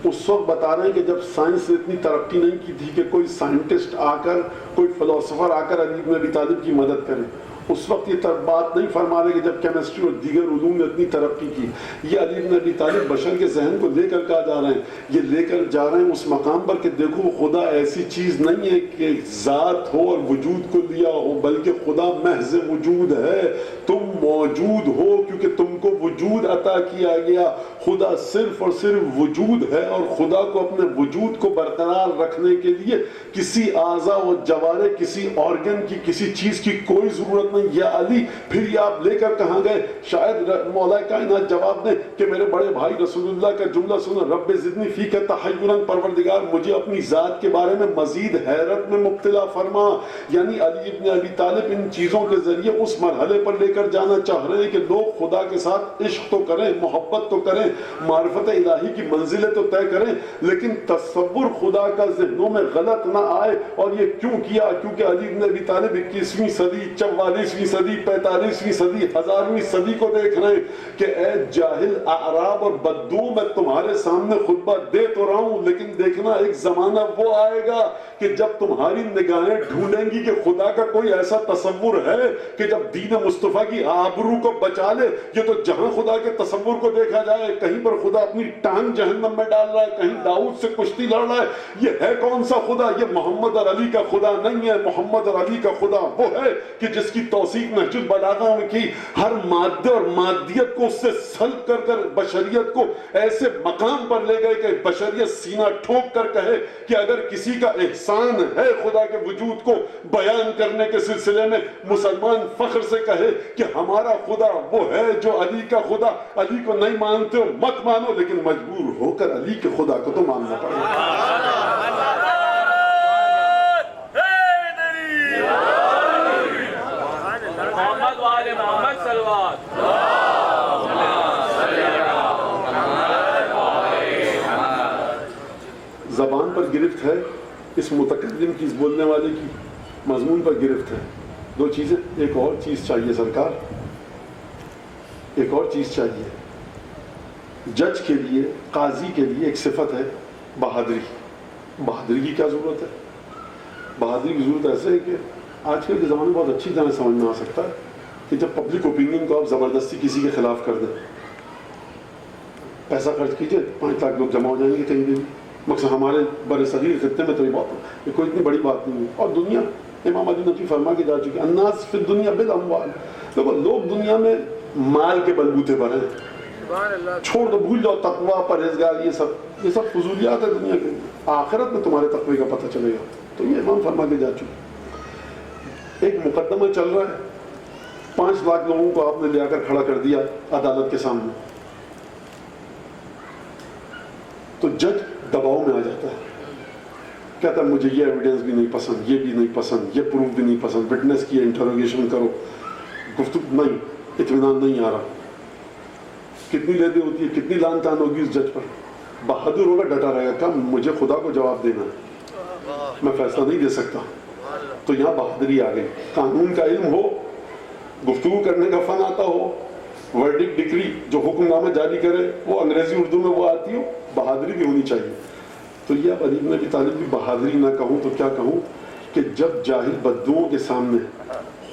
اس وقت بتا رہے ہیں کہ جب سائنس نے اتنی ترقی نہیں کی تھی کہ کوئی سائنٹسٹ آ کر، کوئی فلسفر آ کر علی بن ابی طالب کی مدد کرے۔ اس وقت یہ بات نہیں فرما رہے کہ جب کیمسٹری اور دیگر علوم نے اتنی ترقی کی۔ یہ علی بن ابی طالب بشر کے ذہن کو لے کر کہا جا رہے ہیں، یہ لے کر جا رہے ہیں اس مقام پر کہ دیکھو خدا ایسی چیز نہیں ہے کہ ذات ہو اور وجود کو لیا ہو، بلکہ خدا محض وجود ہے، تم موجود ہو کیونکہ تم کو وجود عطا کیا گیا۔ خدا صرف اور صرف وجود ہے، اور خدا کو اپنے وجود کو برقرار رکھنے کے لیے کسی اعضاء و جوارح، کسی آرگن کی، کسی چیز کی کوئی ضرورت نہیں۔ یا علی پھر یہ آپ لے کر کہاں گئے؟ شاید مولا کائنات جواب دیں کہ میرے بڑے بھائی رسول اللہ کا جملہ سنو، رب زدنی فیک تحیرا، پروردگار مجھے اپنی ذات کے بارے میں مزید حیرت میں مبتلا فرما۔ یعنی علی ابن ابی طالب ان چیزوں کے ذریعے اس مرحلے پر لے کر جانا چاہ رہے ہیں کہ لوگ خدا کے ساتھ عشق تو کریں، محبت تو کریں، معرفت الہی کی منزلیں تو طے کریں، لیکن تصور خدا کا ذہنوں میں غلط نہ آئے۔ اور یہ کیوں کیا؟ کیونکہ علی ابن ابی طالب 21ویں صدی، 44ویں صدی، 45ویں صدی، 1000ویں صدی کو دیکھ رہے ہیں کہ اے جاہل اعراب اور بدو، میں تمہارے سامنے خطبہ دے تو رہا ہوں، لیکن دیکھنا ایک زمانہ وہ آئے گا کہ جب تمہاری نگاہیں ڈھونڈیں گی کہ خدا کا کوئی ایسا تصور ہے کہ جب دین مصطفیٰ کی آبرو کو بچا لے۔ یہ تو جہاں خدا کے تصور کو دیکھا جائے، کہیں پر خدا اپنی ٹانگ جہنم میں ڈال رہا ہے، کہیں داؤد سے کشتی لڑ رہا ہے۔ یہ ہے کون سا خدا؟ یہ محمد اور علی کا خدا نہیں ہے۔ محمد اور علی کا خدا وہ ہے کہ جس کی توصیف نہج البلاغہ میں کی، ہر مادے اور مادیت کو اس سے سلب کر کر بشریت کو ایسے مقام پر لے گئے کہ بشریت سینہ ٹھوک کر کہے کہ اگر کسی کا احسان ہے خدا کے وجود کو بیان کرنے کے سلسلے میں، مسلمان فخر سے کہے کہ ہمارا خدا وہ ہے جو علی کا خدا۔ علی کو نہیں مانتے ہو مت مانو، لیکن مجبور ہو کر علی کے خدا کو تو ماننا پڑے گا۔ زبان پر گرفت ہے اس متکلم کی، اس بولنے والے کی، مضمون پر گرفت ہے۔ دو چیزیں، ایک اور چیز چاہیے سرکار، ایک اور چیز چاہیے۔ جج کے لیے، قاضی کے لیے ایک صفت ہے بہادری۔ بہادری کی کیا ضرورت ہے؟ بہادری کی ضرورت ایسے ہے کہ آج کل کے زمانے میں بہت اچھی طرح سمجھ میں آ سکتا ہے کہ جب پبلک اوپینین کو آپ زبردستی کسی کے خلاف کر دیں. پیسہ خرچ کیجئے 5 لاکھ لوگ جمع ہو جائیں گے کہیں بھی. مقصد ہمارے بر صغیر خطے میں تو یہ کوئی اتنی بڑی بات نہیں ہے. اور دنیا امام علی نقی فرما کے جا چکے الناس فی الدنیا بالاموال. دیکھو لوگ دنیا میں مال کے بلبوتے پر ہیں. چھوڑ دو, بھول جاؤ تقویٰ پرہیزگار یہ سب فضولیات ہے دنیا کے. آخرت میں تمہارے تقوی کا پتہ چلے گا. تو یہ امام فرما کے جا چکے. ایک مقدمہ چل رہا ہے, 5 لاکھ لوگوں کو آپ نے لے آ کر کھڑا کر دیا عدالت کے سامنے. تو جج دباؤ میں آ جاتا ہے, کہتا ہے مجھے یہ ایویڈنس بھی نہیں پسند, یہ بھی نہیں پسند, یہ پروف بھی نہیں پسند, وٹنس کی انٹروگیشن کرو, گفتگو نہیں, اطمینان نہیں آ رہا. کتنی لیدی ہوتی ہے, کتنی لان تان ہوگی اس جج پر. بہادر ہوگا, ڈٹا رہے گا, کہ مجھے خدا کو جواب دینا ہے, میں فیصلہ نہیں دے سکتا. تو یہاں بہادری آ گئی. قانون کا علم ہو, گفتگو کرنے کا فن آتا ہو, ورڈک ڈکری جو حکم نامہ جاری کرے وہ انگریزی اردو میں وہ آتی ہو, بہادری بھی ہونی چاہیے. تو یہ اب علی بن ابی طالب بھی بہادری نہ کہوں تو کیا کہوں, کہ جب جاہل بدوؤں کے سامنے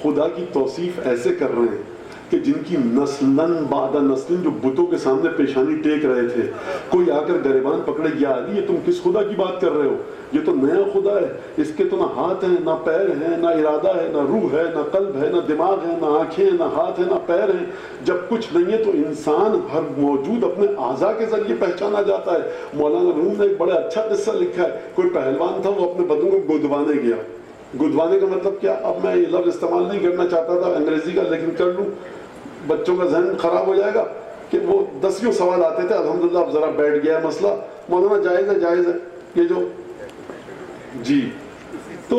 خدا کی توصیف ایسے کر رہے ہیں کہ جن کی نسلاً بعد نسلاً جو بتوں کے سامنے پیشانی ٹیک رہے تھے, کوئی آ کر گریبان پکڑے, یا علی یہ تم کس خدا کی بات کر رہے ہو, یہ تو نیا خدا ہے, اس کے تو نہ ہاتھ ہیں نہ پیر ہیں, نہ ارادہ ہے, نہ روح ہے, نہ قلب ہے, نہ دماغ ہے, نہ آنکھیں ہیں, نہ ہاتھ ہیں, نہ پیر ہیں. جب کچھ نہیں ہے تو انسان ہر موجود اپنے اعضاء کے ذریعے پہچانا جاتا ہے. مولانا روم نے ایک بڑا اچھا قصہ لکھا ہے. کوئی پہلوان تھا, وہ اپنے بدن کو گودوانے گیا. گودوانے کا مطلب کیا, اب میں یہ لفظ استعمال نہیں کرنا چاہتا تھا انگریزی کا, لیکن کر لوں, بچوں کا ذہن خراب ہو جائے گا. کہ وہ 10 سوال آتے تھے, الحمدللہ اب ذرا بیٹھ گیا ہے مسئلہ. مولانا جائز ہے, جائز ہے یہ جو جی. تو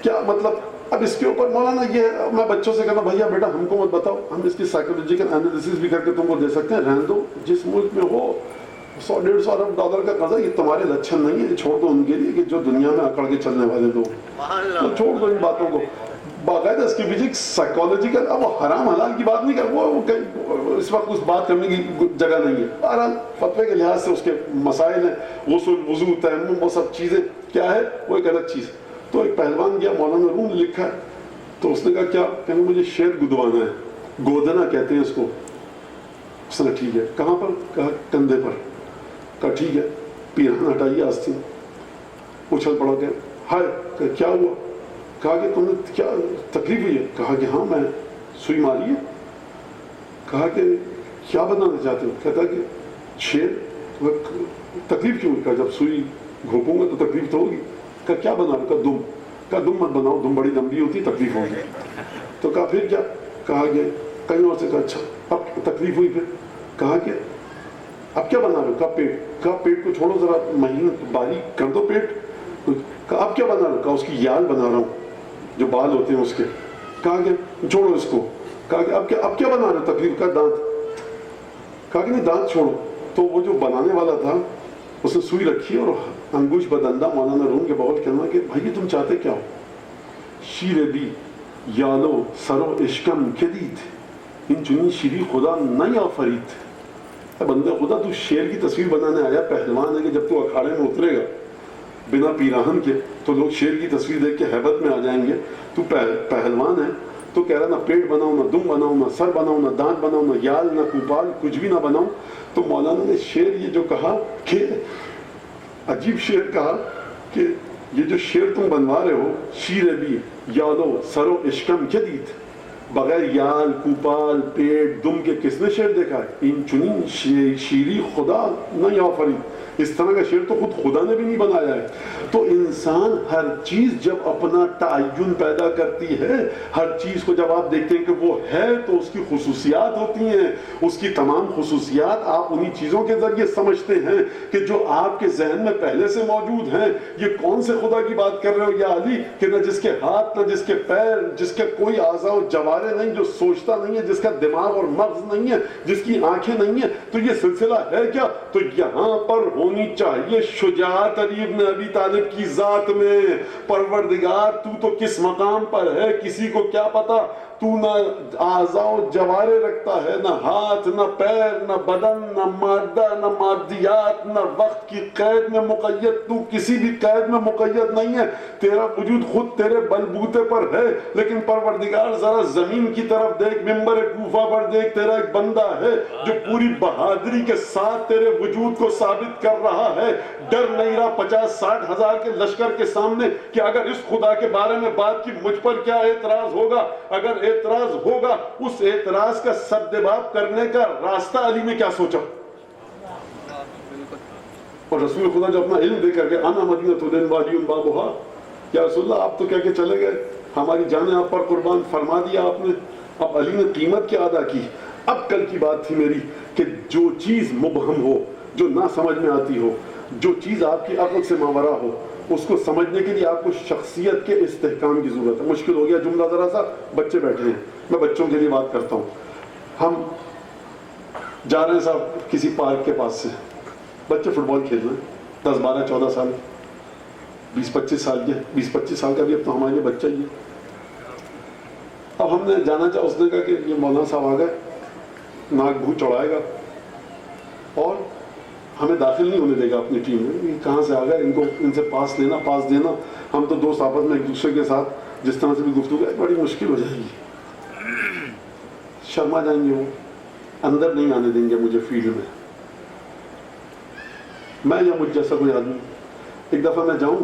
کیا مطلب, اب اس کے اوپر مولانا یہ میں بچوں سے کہتا بھیا بیٹا ہم کو مت بتاؤ, ہم اس کی سائیکولوجیکل انالیسس بھی کر کے تم کو دے سکتے ہیں, رہنے دو. جس ملک میں ہو 100-150 ارب ڈالر کا قرضہ, یہ تمہارے لچھن نہیں ہے, چھوڑ دو ان کے لیے کہ جو دنیا میں اکڑ کے چلنے والے لوگ, تو چھوڑ دو ان باتوں کو. باقاعدہ اس کے پیچھے سائیکالوجیکل, اب وہ حرام حلال کی بات نہیں کر, وہ اس وقت اس بات کرنے کی جگہ نہیں ہے. بہرحال فتوے کے لحاظ سے اس کے مسائل ہیں, غسل, وضو, تیمم, وہ سب چیزیں کیا ہے, وہ ایک الگ چیز. تو ایک پہلوان گیا, مولانا روم نے لکھا ہے, تو اس نے کہا کیا, کہ مجھے شیر گدوانا ہے, گودنا کہتے ہیں اس کو. اس نے ٹھیک ہے, کہاں پر, کہا کندھے پر. کہا ٹھیک ہے, پیرہن ہٹائیے آستین. اچھل پڑا گیا, ہائے, کہ کیا ہوا, کہا کہ تم نے کیا تکلیف ہوئی ہے, کہا کہ ہاں میں سوئی ماری ہے. کہا کہ کیا بنانا چاہتے ہو, کہتا کہ شیر. تکلیف کیوں, کہا جب سوئی گھونپوں گا تو تکلیف تو ہوگی. کہا کیا بنا رہا, کہا دم. کہا دم مت بناؤ, دم بڑی لمبی ہوتی, تکلیف ہوگی. تو کہا پھر کیا, کہا کہ کہیں اور سے. کہا اچھا اب تکلیف ہوئی, پھر کہا کہ اب کیا بنا رہے ہو, کہا پیٹ. کہا پیٹ کو چھوڑو, ذرا مہین باریک کر دو پیٹ. کہا اب کیا بنا رہا ہو, کہا اس کی یال بنا رہا ہوں جو بال ہوتے ہیں اس کے. کہا کہ چھوڑو اس کو. کہا کہ اب کیا بنا رہے ہو, تکلیف. کا دانت. کہا کہ نہیں دانت چھوڑو. تو وہ جو بنانے والا تھا اس نے سوئی رکھی اور انگوش بدندہ مولانا روم کے بغل کہنا کہ بھائی تم چاہتے کیا ہو. شیر بی یالو سرو اشکم کدید, ان چنی شیری خدا نہیں آفرید. بندے خدا تو شیر کی تصویر بنانے آیا, پہلوان ہے کہ جب تو اکھاڑے میں اترے گا بنا پیراہن کے تو لوگ شیر کی تصویر دیکھ کے ہیبت میں آ جائیں گے. تو پہلوان ہے تو کہہ رہا نہ پیٹ بناؤں, نہ دم بناؤں, نہ سر بناؤں, نہ دانت بناؤں, نہ یال, نہ کوپال, کچھ بھی نہ بناؤں. تو مولانا نے شیر یہ جو کہا کہ عجیب شیر کہا کہ یہ جو شیر تم بنوا رہے ہو, شیر بھی یالو سرو اشکم جدید, بغیر یال, کوپال, پیٹ, دم کے کس نے شیر دیکھا ہے. ان چنین شیری خدا نہیں آفرید, اس طرح کا شیر تو خود خدا نے بھی نہیں بنایا ہے. تو انسان ہر چیز جب اپنا تعین پیدا کرتی ہے, ہر چیز کو جب آپ دیکھتے ہیں کہ وہ ہے تو اس کی خصوصیات ہوتی ہیں, اس کی تمام خصوصیات آپ انہی چیزوں کے ذریعے سمجھتے ہیں کہ جو آپ کے ذہن میں پہلے سے موجود ہیں. یہ کون سے خدا کی بات کر رہے ہو یا علی, کہ نہ جس کے ہاتھ, نہ جس کے پیر, جس کے کوئی اعضاء و جوارے نہیں, جو سوچتا نہیں ہے, جس کا دماغ اور مغز نہیں ہے, جس کی آنکھیں نہیں ہیں. تو یہ سلسلہ ہے کیا, تو یہاں پر ہونی چاہیے شجاعت علی ابن ابی طالب کی ذات میں. پروردگار تو کس مقام پر ہے کسی کو کیا پتا, تو نہ اعضاء و جوارے رکھتا ہے، نہ ہاتھ، نہ پیر، نہ بدن، نہ مادہ، نہ مادیات، نہ وقت کی قید میں مقید، تو کسی بھی قید میں مقید نہیں ہے، تیرا وجود خود تیرے بلبوتے پر ہے، لیکن پروردگار ذرا زمین کی طرف دیکھ، منبر کوفہ پر دیکھ، تیرا ایک بندہ ہے جو پوری بہادری کے ساتھ تیرے وجود کو ثابت کر رہا ہے، ڈر نہیں رہا 50-60 ہزار کے لشکر کے سامنے کہ اگر اس خدا کے بارے میں بات کی مجھ پر کیا اعتراض ہوگا، اگر اعتراض ہوگا اس اعتراض کا سدجواب کرنے کا راستہ علی نے کیا سوچا، اور رسول خدا جو اپنا علم دے کر کے انا مدینۃ والی بابھا، یا رسول اللہ آپ تو کہہ کے چلے گئے، ہماری جانیں آپ پر قربان فرما دیا آپ نے، اب علی نے قیمت کیا ادا کی۔ اب کل کی بات تھی میری کہ جو چیز مبہم ہو، جو نہ سمجھ میں آتی ہو، جو چیز آپ کی عقل سے ماورا ہو، اس کو سمجھنے کے لیے آپ کو شخصیت کے استحکام کی ضرورت ہے۔ مشکل ہو گیا جملہ ذرا سا، بچے بیٹھے ہیں، میں بچوں کے لیے بات کرتا ہوں۔ ہم جا رہے ہیں صاحب کسی پارک کے پاس سے، بچے فٹ بال کھیل رہے ہیں، 10 12 14 سال، 20 25 سال کے، 20 25 سال کا بھی اب تو ہمارے لیے بچہ ہی ہے۔ اب ہم نے جانا چاہا، اس نے کہا کہ یہ مولانا صاحب آ گئے، ناک بھو چڑھائے گا اور ہمیں داخل نہیں ہونے دے گا اپنی ٹیم میں، یہ کہاں سے آ گئے، ان کو ان سے پاس دینا، ہم تو دوست آپس میں ایک دوسرے کے ساتھ جس طرح سے بھی گفتگو ہے، بڑی مشکل ہو جائے گی، شرما جائیں گے، وہ اندر نہیں آنے دیں گے مجھے فیلڈ میں یا مجھ جیسا کوئی آدمی۔ ایک دفعہ میں جاؤں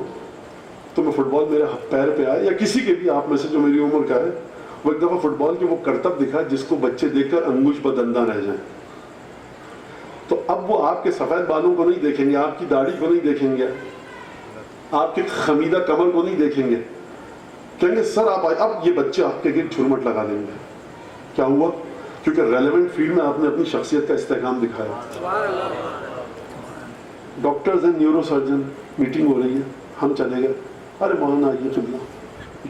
تو میں فٹ بال میرے پیر پہ آئے، یا کسی کے بھی آپ میں سے جو میری عمر کا ہے، وہ ایک دفعہ فٹ بال کے وہ کرتب دکھا جس کو بچے دیکھ کر انگوش بدندہ رہ جائیں، تو اب وہ آپ کے سفید بالوں کو نہیں دیکھیں گے، آپ کی داڑھی کو نہیں دیکھیں گے، آپ کے خمیدہ کمر کو نہیں دیکھیں گے، کہیں گے سر آپ آئے، اب یہ بچے آپ کے گرد جھرمٹ لگا دیں گے۔ کیا ہوا؟ کیونکہ ریلیونٹ فیلڈ میں آپ نے اپنی شخصیت کا استحکام دکھایا۔ ڈاکٹرز ہیں، نیورو سرجن، میٹنگ ہو رہی ہے، ہم چلے گئے، ارے مولانا آئیے قبلہ،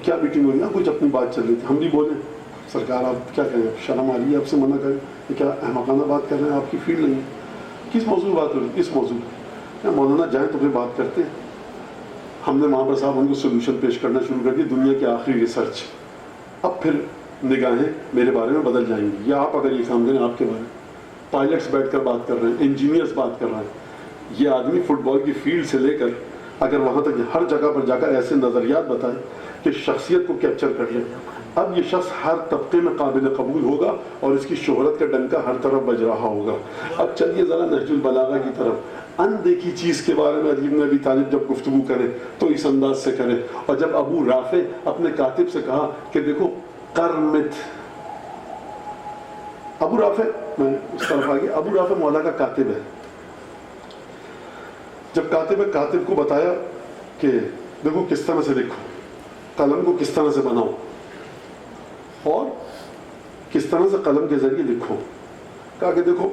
کیا میٹنگ ہو رہی ہے؟ کچھ اپنی بات چل رہی تھی، ہم بھی بولے سرکار آپ کیا کہیں، شرم آ رہی ہے آپ سے منع کریں، یہ کیا احمقانہ بات کر رہے ہیں، آپ کی فیلڈ نہیں ہے، کس موضوع بات ہو رہی ہے؟ اس موضوع پہ مولانا جائیں تو پھر بات کرتے ہیں۔ ہم نے وہاں پر صاحب ان کو سولوشن پیش کرنا شروع کر دیا، دنیا کی آخری ریسرچ۔ اب پھر نگاہیں میرے بارے میں بدل جائیں گی، یا آپ اگر یہ کام کریں آپ کے بارے میں، پائلٹس بیٹھ کر بات کر رہے ہیں، انجینئرس بات کر رہے ہیں، یہ آدمی فٹ بال کی فیلڈ سے لے کر اگر وہاں تک ہر جگہ پر جا کر ایسے نظریات بتائے کہ شخصیت کو کیپچر کر لے، اب یہ شخص ہر طبقے میں قابل قبول ہوگا اور اس کی شہرت کا ڈنکا ہر طرف بج رہا ہوگا۔ اب چلیے ذرا نہج البلاغہ کی طرف، اندیکھی چیز کے بارے میں علی بن ابی طالب جب گفتگو کرے تو اس انداز سے کرے، اور جب ابو رافع اپنے کاتب سے کہا کہ دیکھو قرمت، ابو رافع، میں اس طرف آ گیا، ابو رافع مولا کا کاتب ہے، جب کاتب کو بتایا کہ دیکھو کس طرح سے لکھو، قلم کو کس طرح سے بناؤ اور کس طرح سے قلم کے ذریعے لکھو، کہا کہ دیکھو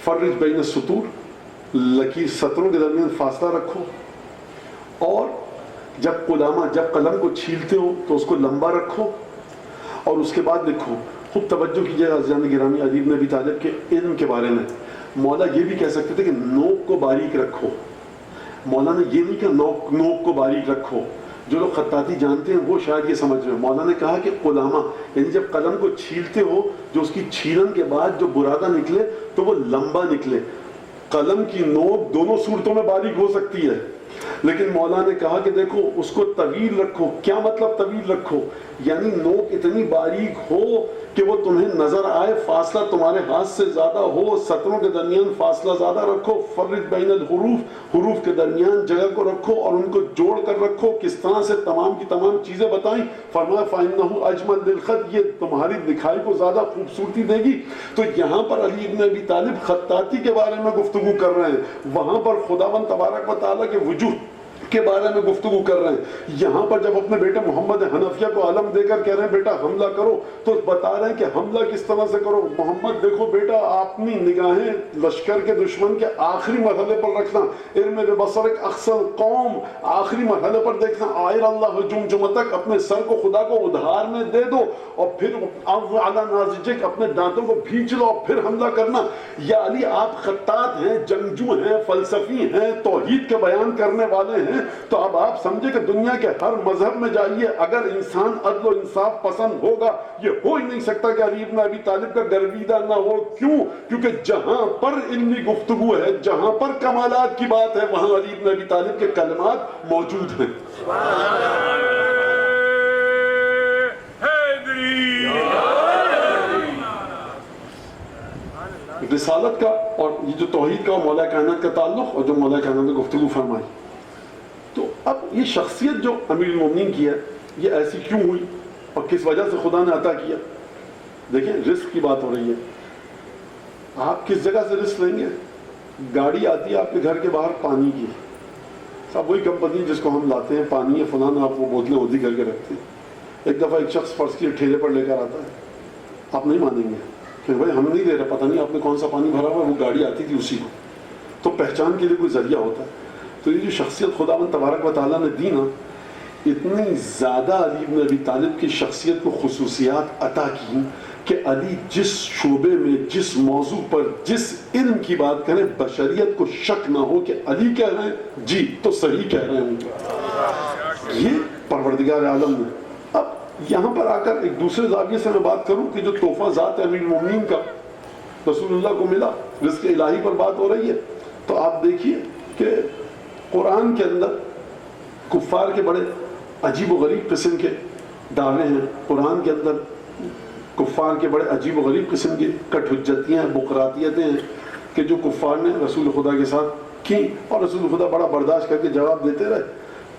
فرج بین السطور، لکیر سطروں کے درمیان فاصلہ رکھو، اور جب قلم کو چھیلتے ہو تو اس کو لمبا رکھو اور اس کے بعد لکھو۔ خوب توجہ کیجیے عزیزان گرامی، علی بن ابی طالب کے علم کے بارے میں مولا یہ بھی کہہ سکتے تھے کہ نوک کو باریک رکھو، مولا نے یہ نہیں کہ نوک کو باریک رکھو، جو لوگ خطاطی جانتے ہیں وہ شاید یہ سمجھ رہے ہیں، مولا نے کہا کہ قلامہ، یعنی جب قلم کو چھیلتے ہو جو اس کی چھیلن کے بعد جو برادہ نکلے تو وہ لمبا نکلے۔ قلم کی نوک دونوں صورتوں میں باریک ہو سکتی ہے، لیکن مولا نے کہا کہ دیکھو اس کو طویل رکھو۔ کیا مطلب طویل رکھو؟ یعنی نوک اتنی باریک ہو کہ وہ تمہیں نظر آئے، فاصلہ تمہارے ہاتھ سے زیادہ ہو، سطروں کے درمیان فاصلہ زیادہ رکھو، فرج بین الحروف، حروف کے درمیان جگہ کو رکھو اور ان کو جوڑ کر رکھو، کس طرح سے تمام کی تمام چیزیں بتائیں۔ فرمایا فَإِنَّهُ أَجْمَلُ لِلْخَطِّ، یہ تمہاری لکھائی کو زیادہ خوبصورتی دے گی۔ تو یہاں پر علی بن ابی طالب خطاطی کے بارے میں گفتگو کر رہے ہیں، وہاں پر خداوند تبارک و تعالیٰ کے وجود کے بارے میں گفتگو کر رہے ہیں۔ یہاں پر جب اپنے بیٹے محمد حنفیہ کو علم دے کر کہہ رہے ہیں بیٹا حملہ کرو، تو بتا رہے ہیں کہ حملہ کس طرح سے کرو۔ محمد دیکھو بیٹا، اپنی نگاہیں لشکر کے دشمن کے آخری مرحلے پر رکھنا، ارم ببصرک اقصی القوم، آخری مرحلے پر دیکھنا، آئر اللہ جمجمتک، اپنے سر کو خدا کو ادھار میں دے دو، اور پھر علی ناضجک، اپنے دانتوں کو بھینچ لو اور پھر حملہ کرنا۔ یا علی آپ خطاط ہیں، جنگجو ہیں، فلسفی ہیں، توحید کے بیان کرنے والے ہیں، ہیں تو اب آپ سمجھے کہ دنیا کے ہر مذہب میں جائیے، اگر انسان عدل و انصاف پسند ہوگا، یہ ہو ہی نہیں سکتا کہ علی بن ابی طالب کا گرویدہ نہ ہو۔ کیوں؟ کیونکہ جہاں پر علمی گفتگو ہے، جہاں پر کمالات کی بات ہے، وہاں علی بن ابی طالب کے کلمات موجود ہیں۔ رسالت کا اور یہ جو توحید کا اور مولا کائنات کا تعلق، اور جو مولا کائنات نے گفتگو فرمائی، تو اب یہ شخصیت جو امیر المومنین کی ہے، یہ ایسی کیوں ہوئی اور کس وجہ سے خدا نے عطا کیا؟ دیکھیں، رزق کی بات ہو رہی ہے۔ آپ کس جگہ سے رزق لیں گے؟ گاڑی آتی ہے آپ کے گھر کے باہر پانی کی، صاحب وہی کمپنی جس کو ہم لاتے ہیں پانی ہے فلاں، آپ وہ بوتلیں ادھی کر کے رکھتے ہیں۔ ایک دفعہ ایک شخص فرض کیے ٹھیلے پر لے کر آتا ہے، آپ نہیں مانیں گے کہ بھائی ہم نہیں دے رہے، پتہ نہیں آپ نے کون سا پانی بھرا ہوا ہے، وہ گاڑی آتی تھی اسی کو۔ تو پہچان کے لیے کوئی ذریعہ ہوتا ہے۔ تو یہ جو شخصیت خداوند تبارک و تعالیٰ نے دی نا، اتنی زیادہ علی بن ابی طالب کی شخصیت کو خصوصیات عطا کی کہ علی جس شعبے میں، جس موضوع پر، جس علم کی بات کریں، بشریت کو شک نہ ہو کہ علی کہہ رہے ہیں جی تو صحیح کہہ رہے ہوں گے۔ یہ پروردگار عالم نے۔ اب یہاں پر آ کر ایک دوسرے زاویے سے میں بات کروں کہ جو تحفہ ذات امیر المومنین کا رسول اللہ کو ملا، رزق الہی پر بات ہو رہی ہے، تو آپ دیکھیے کہ قرآن کے اندر کفار کے بڑے عجیب و غریب قسم کے دعوے ہیں۔ قرآن کے اندر کفار کے بڑے عجیب و غریب قسم کی کٹ حجتیاں، بقراتیتیں ہیں کہ جو کفار نے رسول خدا کے ساتھ کی، اور رسول خدا بڑا برداشت کر کے جواب دیتے رہے۔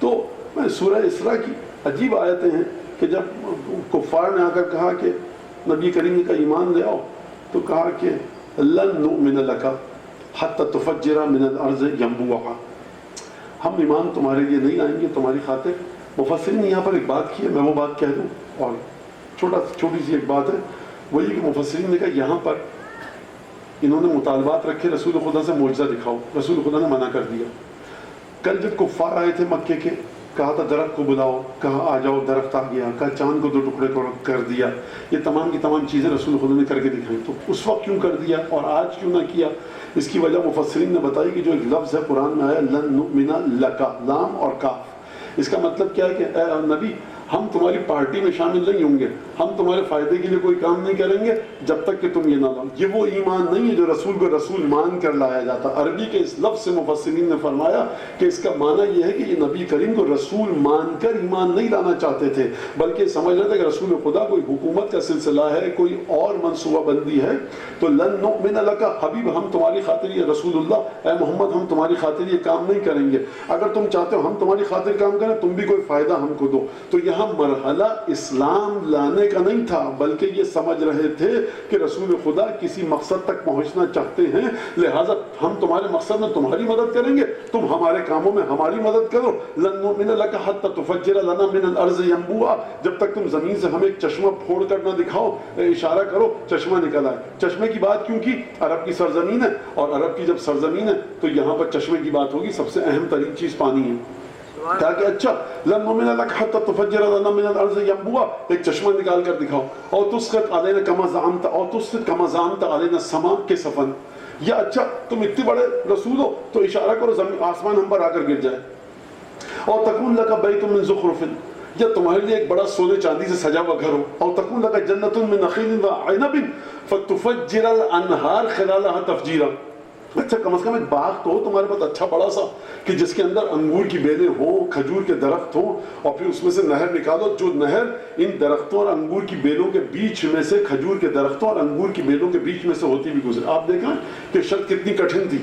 تو میں سورہ اسراء کی عجیب آیتیں ہیں کہ جب کفار نے آ کر کہا کہ نبی کریم کا ایمان لے آؤ، تو کہا کہ لن نؤمن لک حتی تفجر من الارض ینبوعا، ہم ایمان تمہارے لیے نہیں لائیں گے تمہاری خاطر۔ مفسرین نے یہاں پر ایک بات کی ہے، میں وہ بات کہہ دوں، اور چھوٹی سی ایک بات ہے، وہ یہ کہ مفسرین نے کہا یہاں پر انہوں نے مطالبات رکھے رسول خدا سے معجزہ دکھاؤ، رسول خدا نے منع کر دیا۔ کل جب کفار آئے تھے مکے کے، کہا تھا درخت کو بلاؤ، کہا آ جاؤ، درخت آ گیا، کہا چاند کو 2 ٹکڑے کر دیا، یہ تمام کی تمام چیزیں رسول خدا نے کر کے دکھائیں۔ تو اس وقت کیوں کر دیا اور آج کیوں نہ کیا؟ اس کی وجہ مفسرین نے بتائی کہ جو ایک لفظ ہے قرآن میں آیا لن نؤمن لک، لام اور کاف، اس کا مطلب کیا ہے کہ اے نبی ہم تمہاری پارٹی میں شامل نہیں ہوں گے، ہم تمہارے فائدے کے لیے کوئی کام نہیں کریں گے جب تک کہ تم یہ نہ لاؤ۔ یہ وہ ایمان نہیں ہے جو رسول کو رسول مان کر لایا جاتا۔ عربی کے اس لفظ سے مفسرین نے فرمایا کہ اس کا معنی یہ ہے کہ یہ نبی کریم کو رسول مان کر ایمان نہیں لانا چاہتے تھے، بلکہ سمجھ رہے تھے کہ رسول خدا کوئی حکومت کا سلسلہ ہے، کوئی اور منصوبہ بندی ہے۔ تو لن نؤمن لک، حبیب ہم تمہاری خاطر یہ، رسول اللہ اے محمد ہم تمہاری خاطر یہ کام نہیں کریں گے، اگر تم چاہتے ہو ہم تمہاری خاطر کام کریں تم بھی کوئی فائدہ ہم کو دو۔ تو یہاں مرحلہ اسلام لانے کا نہیں تھا، بلکہ یہ سمجھ رہے تھے کہ رسول خدا کسی مقصد تک پہنچنا چاہتے ہیں، لہٰذا ہم تمہارے مقصد میں تمہاری مدد کریں گے، تم ہمارے کاموں میں ہماری مدد کرو۔ لن نؤمن لک حتی تفجر لنا من الارض ینبوعا، جب تک تم زمین سے ہمیں ایک چشمہ پھوڑ کر نہ دکھاؤ، اشارہ کرو، چشمہ نکل آئے۔ چشمے کی بات کیوں کی؟ عرب کی سرزمین ہے، اور عرب کی جب سرزمین ہے تو یہاں پر چشمے کی بات ہوگی، سب سے اہم ترین چیز پانی ہے۔ کہا کہ اچھا لن نؤمن لک حتی تفجر لنا من الارض ینبوعا، ایک چشمہ نکال کر دکھاؤ، اور تسقط علینا کما زعمت، اور تسقط کما زعمت علینا السماء کسفا، یا اچھا تم اتنے بڑے رسول ہو تو اشارہ کرو زمین آسمان ہم پر آ کر گر جائے، اور تکون لک بیت من زخرف، یا تمہارے لیے ایک بڑا سونے چاندی سے سجا ہوا گھر ہو، اور تکون لک جنت من نخیل وعنب فتفجر الانہار خلالها تفجیرا، اچھا کم از کم ایک باغ تو ہو تمہارے پاس اچھا بڑا سا کہ جس کے اندر انگور کی بیلیں ہوں، کھجور کے درخت ہوں، اور پھر اس میں سے نہر نکالو، جو نہر ان درختوں اور انگور کی بیلوں کے بیچ میں سے، کھجور کے درختوں اور انگور کی بیلوں کے بیچ میں سے ہوتی بھی گزرے۔ آپ دیکھیں کہ شرط کتنی کٹھن تھی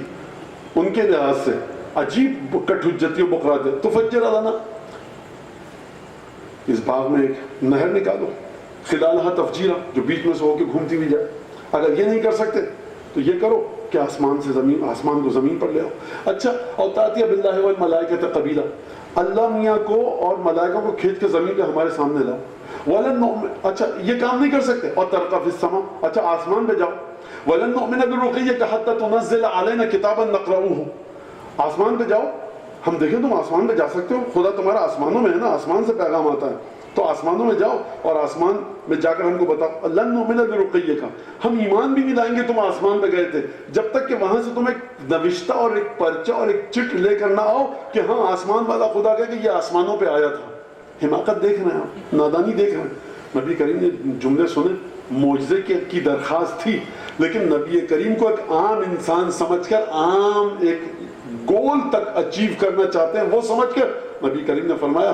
ان کے لحاظ سے، عجیب کٹ حجتی و بقرات ہے۔ تفجر لنا، اس باغ میں ایک نہر نکالو، خلالها تفجیرا، جو بیچ میں سے ہو کے گھومتی بھی جائے۔ اگر یہ نہیں کر سکتے تو یہ کرو کہ آسمان سے زمین، آسمان کو زمین پر لے آؤ۔ اچھا اور تاتیہ باللہ والملائکۃ قبیلا، اللہ میاں کو اور ملائکہ کو کھینچ کے زمین پہ ہمارے سامنے لاؤ۔ ولن نؤمن، اچھا یہ کام نہیں کر سکتے، اور ترقی فی السماء، اچھا آسمان پہ جاؤ۔ ولن نؤمن برقیک حتی تنزل علینا کتابا نقرؤہ، آسمان پہ جاؤ، ہم دیکھیں تم آسمان پہ جا سکتے ہو، خدا تمہارا آسمانوں میں ہے نا، آسمان سے پیغام آتا ہے۔ تو آسمانوں میں جاؤ اور آسمان میں جا کر ہم کو بتاؤ لن نؤمن برقیک، ہم ایمان بھی نہیں لائیں گے تم آسمان پہ گئے تھے جب تک کہ وہاں سے تم ایک نوشتہ اور ایک پرچہ اور ایک چٹ لے کر نہ آؤ کہ ہاں آسمان والا خدا کہے کہ یہ آسمانوں پہ آیا تھا۔ حماقت دیکھ رہے ہیں آپ، نادانی دیکھ رہے ہیں۔ نبی کریم نے جملے سنے، معجزے کی درخواست تھی، لیکن نبی کریم کو ایک عام انسان سمجھ کر، عام ایک گول تک اچیو کرنا چاہتے ہیں، وہ سمجھ کر نبی کریم نے فرمایا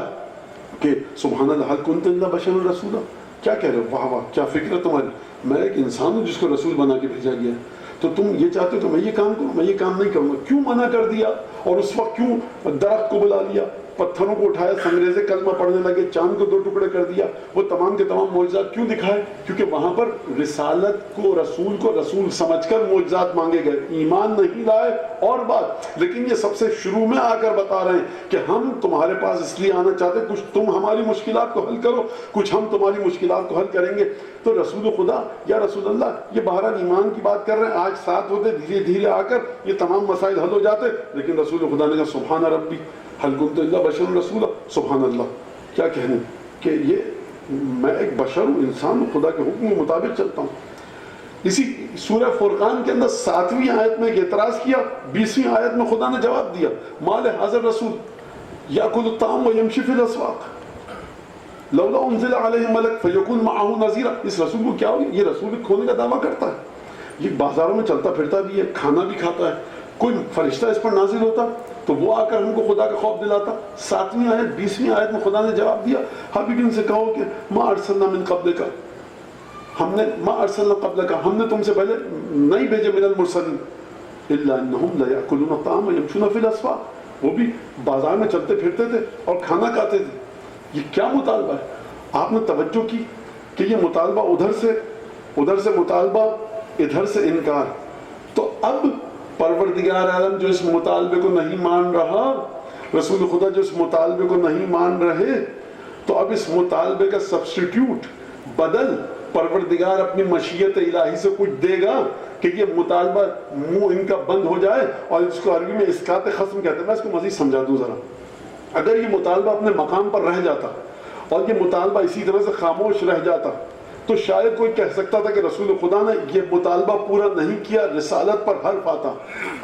کہ سبحان اللہ حل کنت الا بشر رسولا، کیا کہہ رہے ہو، واہ واہ کیا فکر ہے تمہاری، میں ایک انسان ہوں جس کو رسول بنا کے بھیجا گیا ہے، تو تم یہ چاہتے ہو کہ میں یہ کام کروں، میں یہ کام نہیں کروں گا، کیوں منع کر دیا؟ اور اس وقت کیوں درخت کو بلا لیا، پتھروں کو اٹھایا، سنگریزے کلمہ پڑھنے لگے، چاند کو 2 ٹکڑے کر دیا، وہ تمام کے تمام معجزات کیوں دکھائے؟ کیونکہ وہاں پر رسالت کو رسول سمجھ کر معجزات مانگے گئے، ایمان نہیں لائے اور بات، لیکن یہ سب سے شروع میں آ کر بتا رہے ہیں کہ ہم تمہارے پاس اس لیے آنا چاہتے ہیں، کچھ تم ہماری مشکلات کو حل کرو، کچھ ہم تمہاری مشکلات کو حل کریں گے۔ تو رسول خدا یا رسول اللہ، یہ بہرحال ایمان کی بات کر رہے ہیں، آج ساتھ ہوتے دھیرے دھیرے آ کر یہ تمام مسائل حل ہو جاتے، لیکن رسول خدا نے کہا سبحان ربی حل کنت الا بشر رسولا، سبحان اللہ، کیا کہنے کہ یہ میں ایک بشر ہوں، انسان ہوں، خدا کے حکم کے مطابق چلتا ہوں۔ اسی سورہ فرقان کے اندر 7ویں آیت میں ایک اعتراض کیا، 20ویں آیت میں خدا نے جواب دیا، ما لہذا الرسول یاکل الطعام ویمشی فی الاسواق لولا انزل علیہ ملک فیکون معہ نذیرا، اس رسول کو کیا ہوئی؟ یہ رسول ہونے کا دعویٰ کرتا ہے، یہ بازاروں میں چلتا پھرتا بھی ہے، کھانا بھی کھاتا ہے، کوئی فرشتہ اس پر نازل ہوتا تو وہ آ کر ہم کو خدا کا خوف دلاتا۔ 7ویں آیت 20ویں آیت میں خدا نے جواب دیا، حبیب ان سے کہو کہ ما ارسلنا من قبلک، ہم نے ما ارسلنا قبلک، ہم نے تم سے پہلے نہیں بھیجے من المرسلین الا انہم لیاکلون الطعام ویمشون فی الاسواق، وہ بھی بازار میں چلتے پھرتے تھے اور کھانا کھاتے تھے۔ یہ کیا مطالبہ ہے؟ آپ نے توجہ کی کہ یہ مطالبہ ادھر سے مطالبہ، ادھر سے انکار، تو اب پروردگار عالم جو اس مطالبے کو نہیں مان رہا، رسول خدا جو اس مطالبے کو نہیں مان رہے، تو اب اس مطالبے کا سبسٹیٹیوٹ، بدل پروردگار اپنی مشیت الہی سے کچھ دے گا کہ یہ مطالبہ منہ ان کا بند ہو جائے، اور اس کو عربی میں اسقاط ختم کہتے ہیں۔ میں اس کو مزید سمجھا دوں ذرا، اگر یہ مطالبہ اپنے مقام پر رہ جاتا اور یہ مطالبہ اسی طرح سے خاموش رہ جاتا تو شاید کوئی کہہ سکتا تھا کہ رسول خدا نے یہ مطالبہ پورا نہیں کیا، رسالت پر حرف آتا۔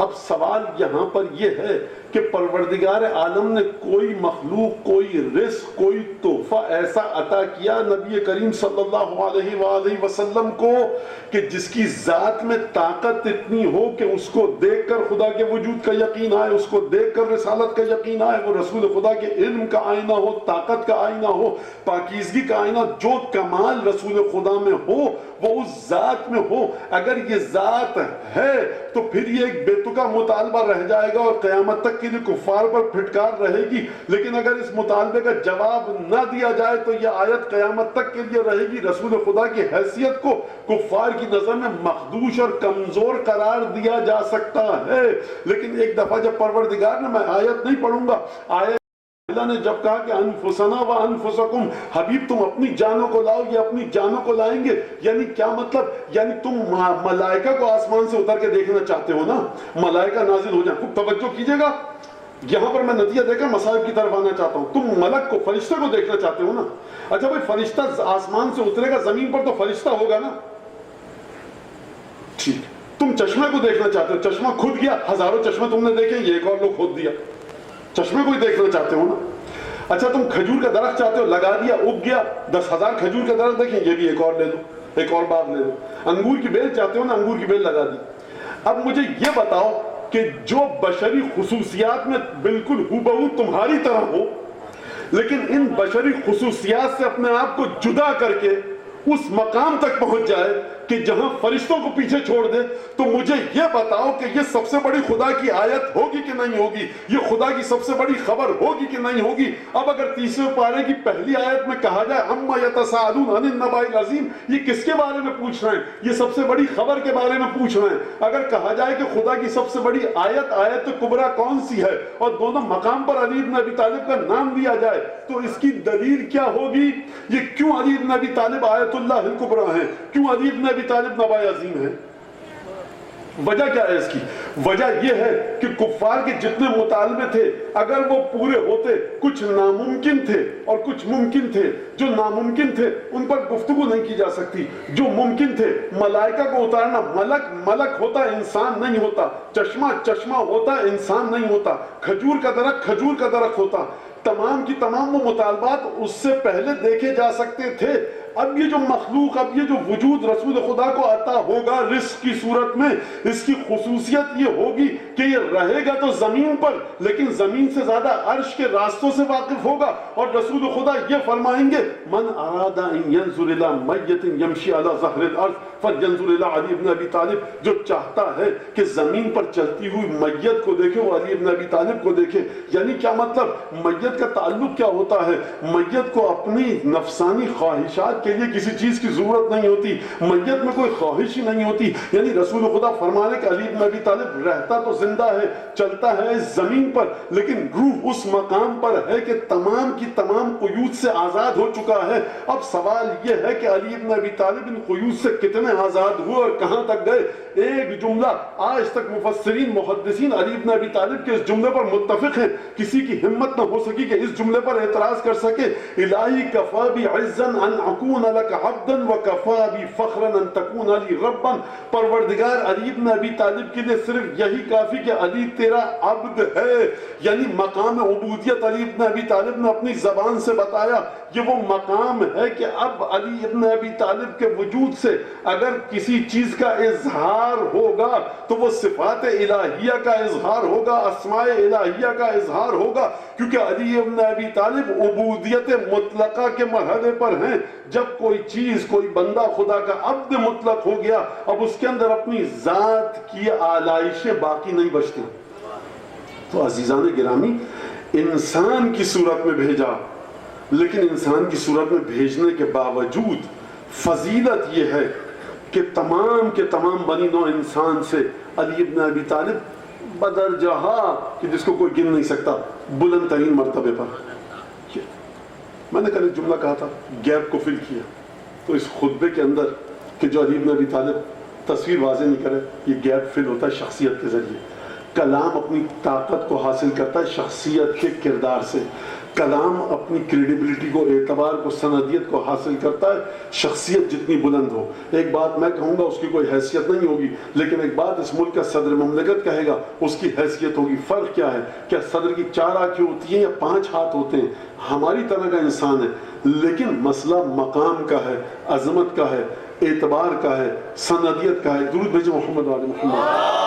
اب سوال یہاں پر یہ ہے کہ پروردگار عالم نے کوئی مخلوق، کوئی رزق، کوئی تحفہ ایسا عطا کیا نبی کریم صلی اللہ علیہ وآلہ وسلم کو کہ جس کی ذات میں طاقت اتنی ہو کہ اس کو دیکھ کر خدا کے وجود کا یقین آئے، اس کو دیکھ کر رسالت کا یقین آئے، وہ رسول خدا کے علم کا آئینہ ہو، طاقت کا آئینہ ہو، پاکیزگی کا آئینہ، جو کمال رسول خدا میں ہو وہ اس ذات میں ہو۔ اگر یہ ذات ہے تو پھر یہ ایک بے تکا مطالبہ رہ جائے گا اور قیامت تک کے لیے کفار پر پھٹکار رہے گی، لیکن اگر اس مطالبے کا جواب نہ دیا جائے تو یہ آیت قیامت تک کے لیے رہے گی۔ رسول خدا کی حیثیت کو کفار کی نظر میں مخدوش اور کمزور قرار دیا جا سکتا ہے، لیکن ایک دفعہ جب پروردگار نے، میں آیت نہیں پڑھوں گا، آیت اللہ نے جب کہا کہ انفسنا و انفسکم، حبیب تم اپنی جانوں کو لاؤ، یہ اپنی جانوں کو لائیں گے، یعنی کیا مطلب؟ یعنی تم ملائکہ کو آسمان سے اتر کے دیکھنا چاہتے ہو نا، ملائکہ نازل ہو جائیں، خوب توجہ کیجئے گا، یہاں پر میں نتیجہ دے کر مصائب کی طرف آنا چاہتا ہوں۔ تم ملک کو، فرشتے کو دیکھنا چاہتے ہو نا، اچھا بھائی فرشتہ آسمان سے اترے گا زمین پر تو فرشتہ ہوگا نا، ٹھیک۔ تم چشمے کو دیکھنا چاہتے ہو، چشمہ کھود گیا، ہزاروں چشمے تم نے دیکھے، یہ ایک اور لوگ کھود دیا، چشمے کو ہی دیکھنا چاہتے ہو نا۔ اچھا تم کھجور کا درخت چاہتے ہو، لگا دیا، اگ گیا، 10,000 کھجور کا درخت دیکھیں، یہ بھی ایک اور لے لو، ایک اور باغ لے لو۔ انگور کی بیل چاہتے ہو نا، انگور کی بیل لگا دی۔ اب مجھے یہ بتاؤ کہ جو بشری خصوصیات میں بالکل ہو تمہاری طرح ہو، لیکن ان بشری خصوصیات سے اپنے آپ کو جدا کر کے اس مقام تک پہنچ جائے کہ جہاں فرشتوں کو پیچھے چھوڑ دے، تو مجھے یہ بتاؤ کہ یہ سب سے بڑی خدا کی آیت ہوگی کہ نہیں ہوگی؟ یہ خدا کی سب سے بڑی خبر ہوگی کہ نہیں ہوگی؟ اب اگر تیسرے پارے کی پہلی آیت میں کہا جائے اما یتساءلون عن النبأ العظیم، یہ کس کے بارے میں پوچھ رہے ہیں؟ یہ سب سے بڑی خبر کے بارے میں پوچھ رہے ہیں۔ اگر کہا جائے کہ خدا کی سب سے بڑی آیت کبریٰ کون سی ہے، اور دونوں مقام پر علی بن ابی طالب کا نام لیا جائے، تو اس کی دلیل کیا ہوگی؟ یہ کیوں علی بن ابی طالب آیت اللہ الکبریٰ ہیں؟ کیوں علی بن ابی طالب نبأ عظیم ہے؟ وجہ کیا ہے اس کی؟ وجہ یہ ہے کہ کفار کے جتنے مطالبے تھے اگر وہ پورے ہوتے، کچھ ناممکن تھے اور کچھ ممکن تھے. جو ناممکن تھے ان پر گفتگو نہیں کی جا سکتی، جو ممکن تھے ملائکہ کو اتارنا، ملک ہوتا انسان نہیں ہوتا، چشمہ ہوتا انسان نہیں ہوتا، کھجور کا درخت ہوتا. تمام کی تمام وہ مطالبات اس سے پہلے دیکھے جا سکتے تھے. اب یہ جو مخلوق، اب یہ جو وجود رسول خدا کو عطا ہوگا رزق کی صورت میں، اس کی خصوصیت یہ ہوگی کہ یہ رہے گا تو زمین پر، لیکن زمین سے زیادہ عرش کے راستوں سے واقف ہوگا. اور رسول خدا یہ فرمائیں گے من اراد ان ينظر الى میت یمشی علی ظہر الارض فلینظر الى علی بن ابی طالب. جو چاہتا ہے کہ زمین پر چلتی ہوئی میت کو دیکھے وہ علی بن ابی طالب کو دیکھے. یعنی کیا مطلب؟ میت کا تعلق کیا ہوتا ہے؟ میت کو اپنی نفسانی خواہشات کے لیے کسی چیز کی ضرورت نہیں ہوتی، میت میں کوئی خواہش ہی نہیں ہوتی. یعنی رسول خدا فرمانے کہ علی بن ابی طالب رہتا تو زندہ ہے، چلتا ہے اس زمین پر، لیکن روح اس مقام پر ہے کہ تمام کی تمام قیود سے آزاد ہو چکا ہے. اب سوال یہ ہے کہ علی بن ابی طالب ان قیود سے کتنے آزاد ہوئے اور کہاں تک گئے؟ ایک جملہ آج تک مفسرین محدثین علی بن ابی طالب کے اس جملے پر متفق ہیں. کسی کی ہمت نہ ہو سکی کہ اس جملے پر اعتراض کر سکے. الہی کفا بی عزا ان اکون لک عبدا وکفا بی فخرا ان تکون علی ربا. پروردگار علی بن ابی طالب کے لیے صرف یہی کافی کہ علی تیرا عبد ہے. یعنی مقام عبودیت علی بن ابی طالب نے اپنی زبان سے بتایا. یہ وہ مقام ہے کہ اب علی بن ابی طالب کے وجود سے اگر کسی چیز کا اظہار ہوگا تو وہ صفات الہیہ کا اظہار ہوگا، اسماء الہیہ کا اظہار ہوگا، کیونکہ علی بن ابی طالب عبودیت مطلقہ کے مرحلے پر ہیں. جب کوئی چیز، کوئی بندہ خدا کا عبد مطلق ہو گیا، اب اس کے اندر اپنی ذات کی آلائشیں باقی نہیں بچتی. تو عزیزان گرامی، انسان کی صورت میں بھیجا، لیکن انسان کی صورت میں بھیجنے کے باوجود فضیلت یہ ہے کہ تمام کے تمام بنی نوع انسان سے علی بن ابی طالب بدرجہ کہ جس کو کوئی گن نہیں سکتا، بلند ترین مرتبے پر. میں نے کل ایک جملہ کہا تھا، گیپ کو فل کیا. تو اس خطبے کے اندر کہ جو علی بن ابی طالب تصویر واضح نہیں کرے، یہ گیپ فل ہوتا ہے شخصیت کے ذریعے. کلام اپنی طاقت کو حاصل کرتا ہے شخصیت کے کردار سے. کلام اپنی کریڈیبلٹی کو، اعتبار کو، سندیت کو حاصل کرتا ہے شخصیت جتنی بلند ہو. ایک بات میں کہوں گا، اس کی کوئی حیثیت نہیں ہوگی، لیکن ایک بات اس ملک کا صدر مملکت کہے گا، اس کی حیثیت ہوگی. فرق کیا ہے؟ کیا صدر کی 4 آنکھیں ہوتی ہیں یا 5 ہاتھ ہوتے ہیں؟ ہماری طرح کا انسان ہے، لیکن مسئلہ مقام کا ہے، عظمت کا ہے، اعتبار کا ہے، سندیت کا ہے. درود بھیجو محمد وعلی محمد.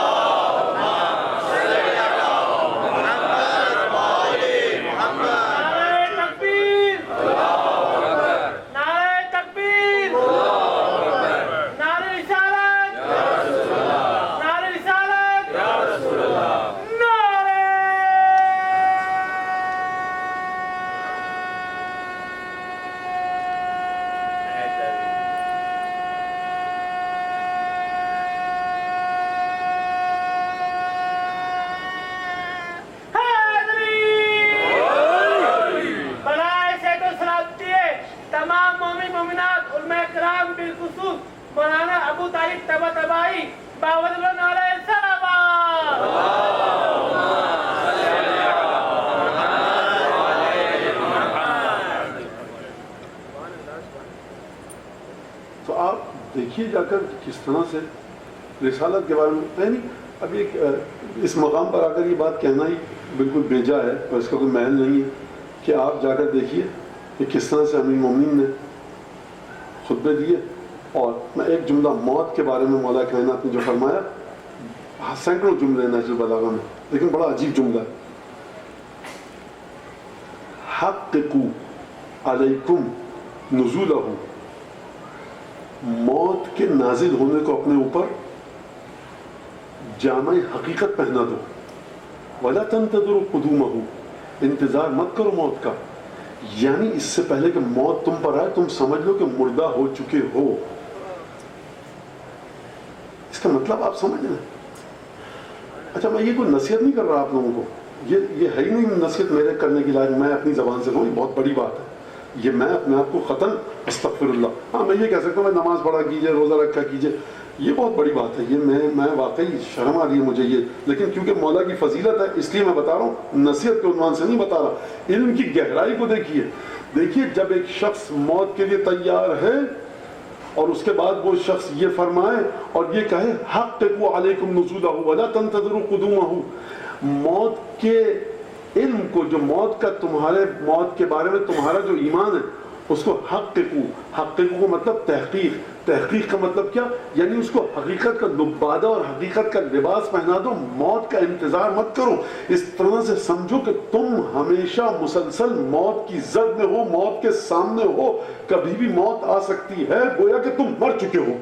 دیکھیے جا کر کس طرح سے رسالت کے بارے میں نہیں. ابھی اس مقام پر آ کر یہ بات کہنا ہی بالکل بیجا ہے اور اس کا کوئی محل نہیں ہے کہ آپ جا کر دیکھیے کہ کس طرح سے امیر مومنین نے خطبے دیے. اور میں ایک جملہ موت کے بارے میں مولا کائنات نے جو فرمایا، سینکڑوں جملے ہیں نہج البلاغہ میں، لیکن بڑا عجیب جملہ ہے. حققوا علیکم نزولہ، موت کے نازل ہونے کو اپنے اوپر جامع حقیقت پہنا دو. وَلَا تَنْتَظِرُوا قُدُومَهُ، انتظار مت کرو موت کا. یعنی اس سے پہلے کہ موت تم پر آئے تم سمجھ لو کہ مردہ ہو چکے ہو. اس کا مطلب آپ سمجھ رہے ہیں؟ اچھا میں یہ کوئی نصیحت نہیں کر رہا آپ لوگوں کو، یہ ہے ہی نہیں نصیحت میرے کرنے کی لائق میں اپنی زبان سے کہوں، یہ بہت بڑی بات ہے. یہ میں اپنے آپ کو خطاً استغفر اللہ ہاں میں یہ کہہ سکتا ہوں میں نماز پڑھا کیجیے، روزہ رکھا کیجیے، یہ بہت بڑی بات ہے، یہ میں واقعی شرم آ رہی ہے مجھے یہ، لیکن کیونکہ مولا کی فضیلت ہے اس لیے میں بتا رہا ہوں، نصیحت کے عنوان سے نہیں بتا رہا۔ علم کی گہرائی کو دیکھیے جب ایک شخص موت کے لیے تیار ہے اور اس کے بعد وہ شخص یہ فرمائے اور یہ کہے حققوا علیکم نزولہ ولا تنتظروا قدومہ، موت کے علم کو، جو موت کے بارے میں تمہارا جو ایمان ہے اس کو حققوا کو مطلب تحقیق کا مطلب کیا، یعنی اس کو حقیقت کا لبادہ اور حقیقت کا لباس پہنا دو، موت کا انتظار مت کرو، اس طرح سے سمجھو کہ تم ہمیشہ مسلسل موت کی زد میں ہو، موت کے سامنے ہو، کبھی بھی موت آ سکتی ہے، گویا کہ تم مر چکے ہو۔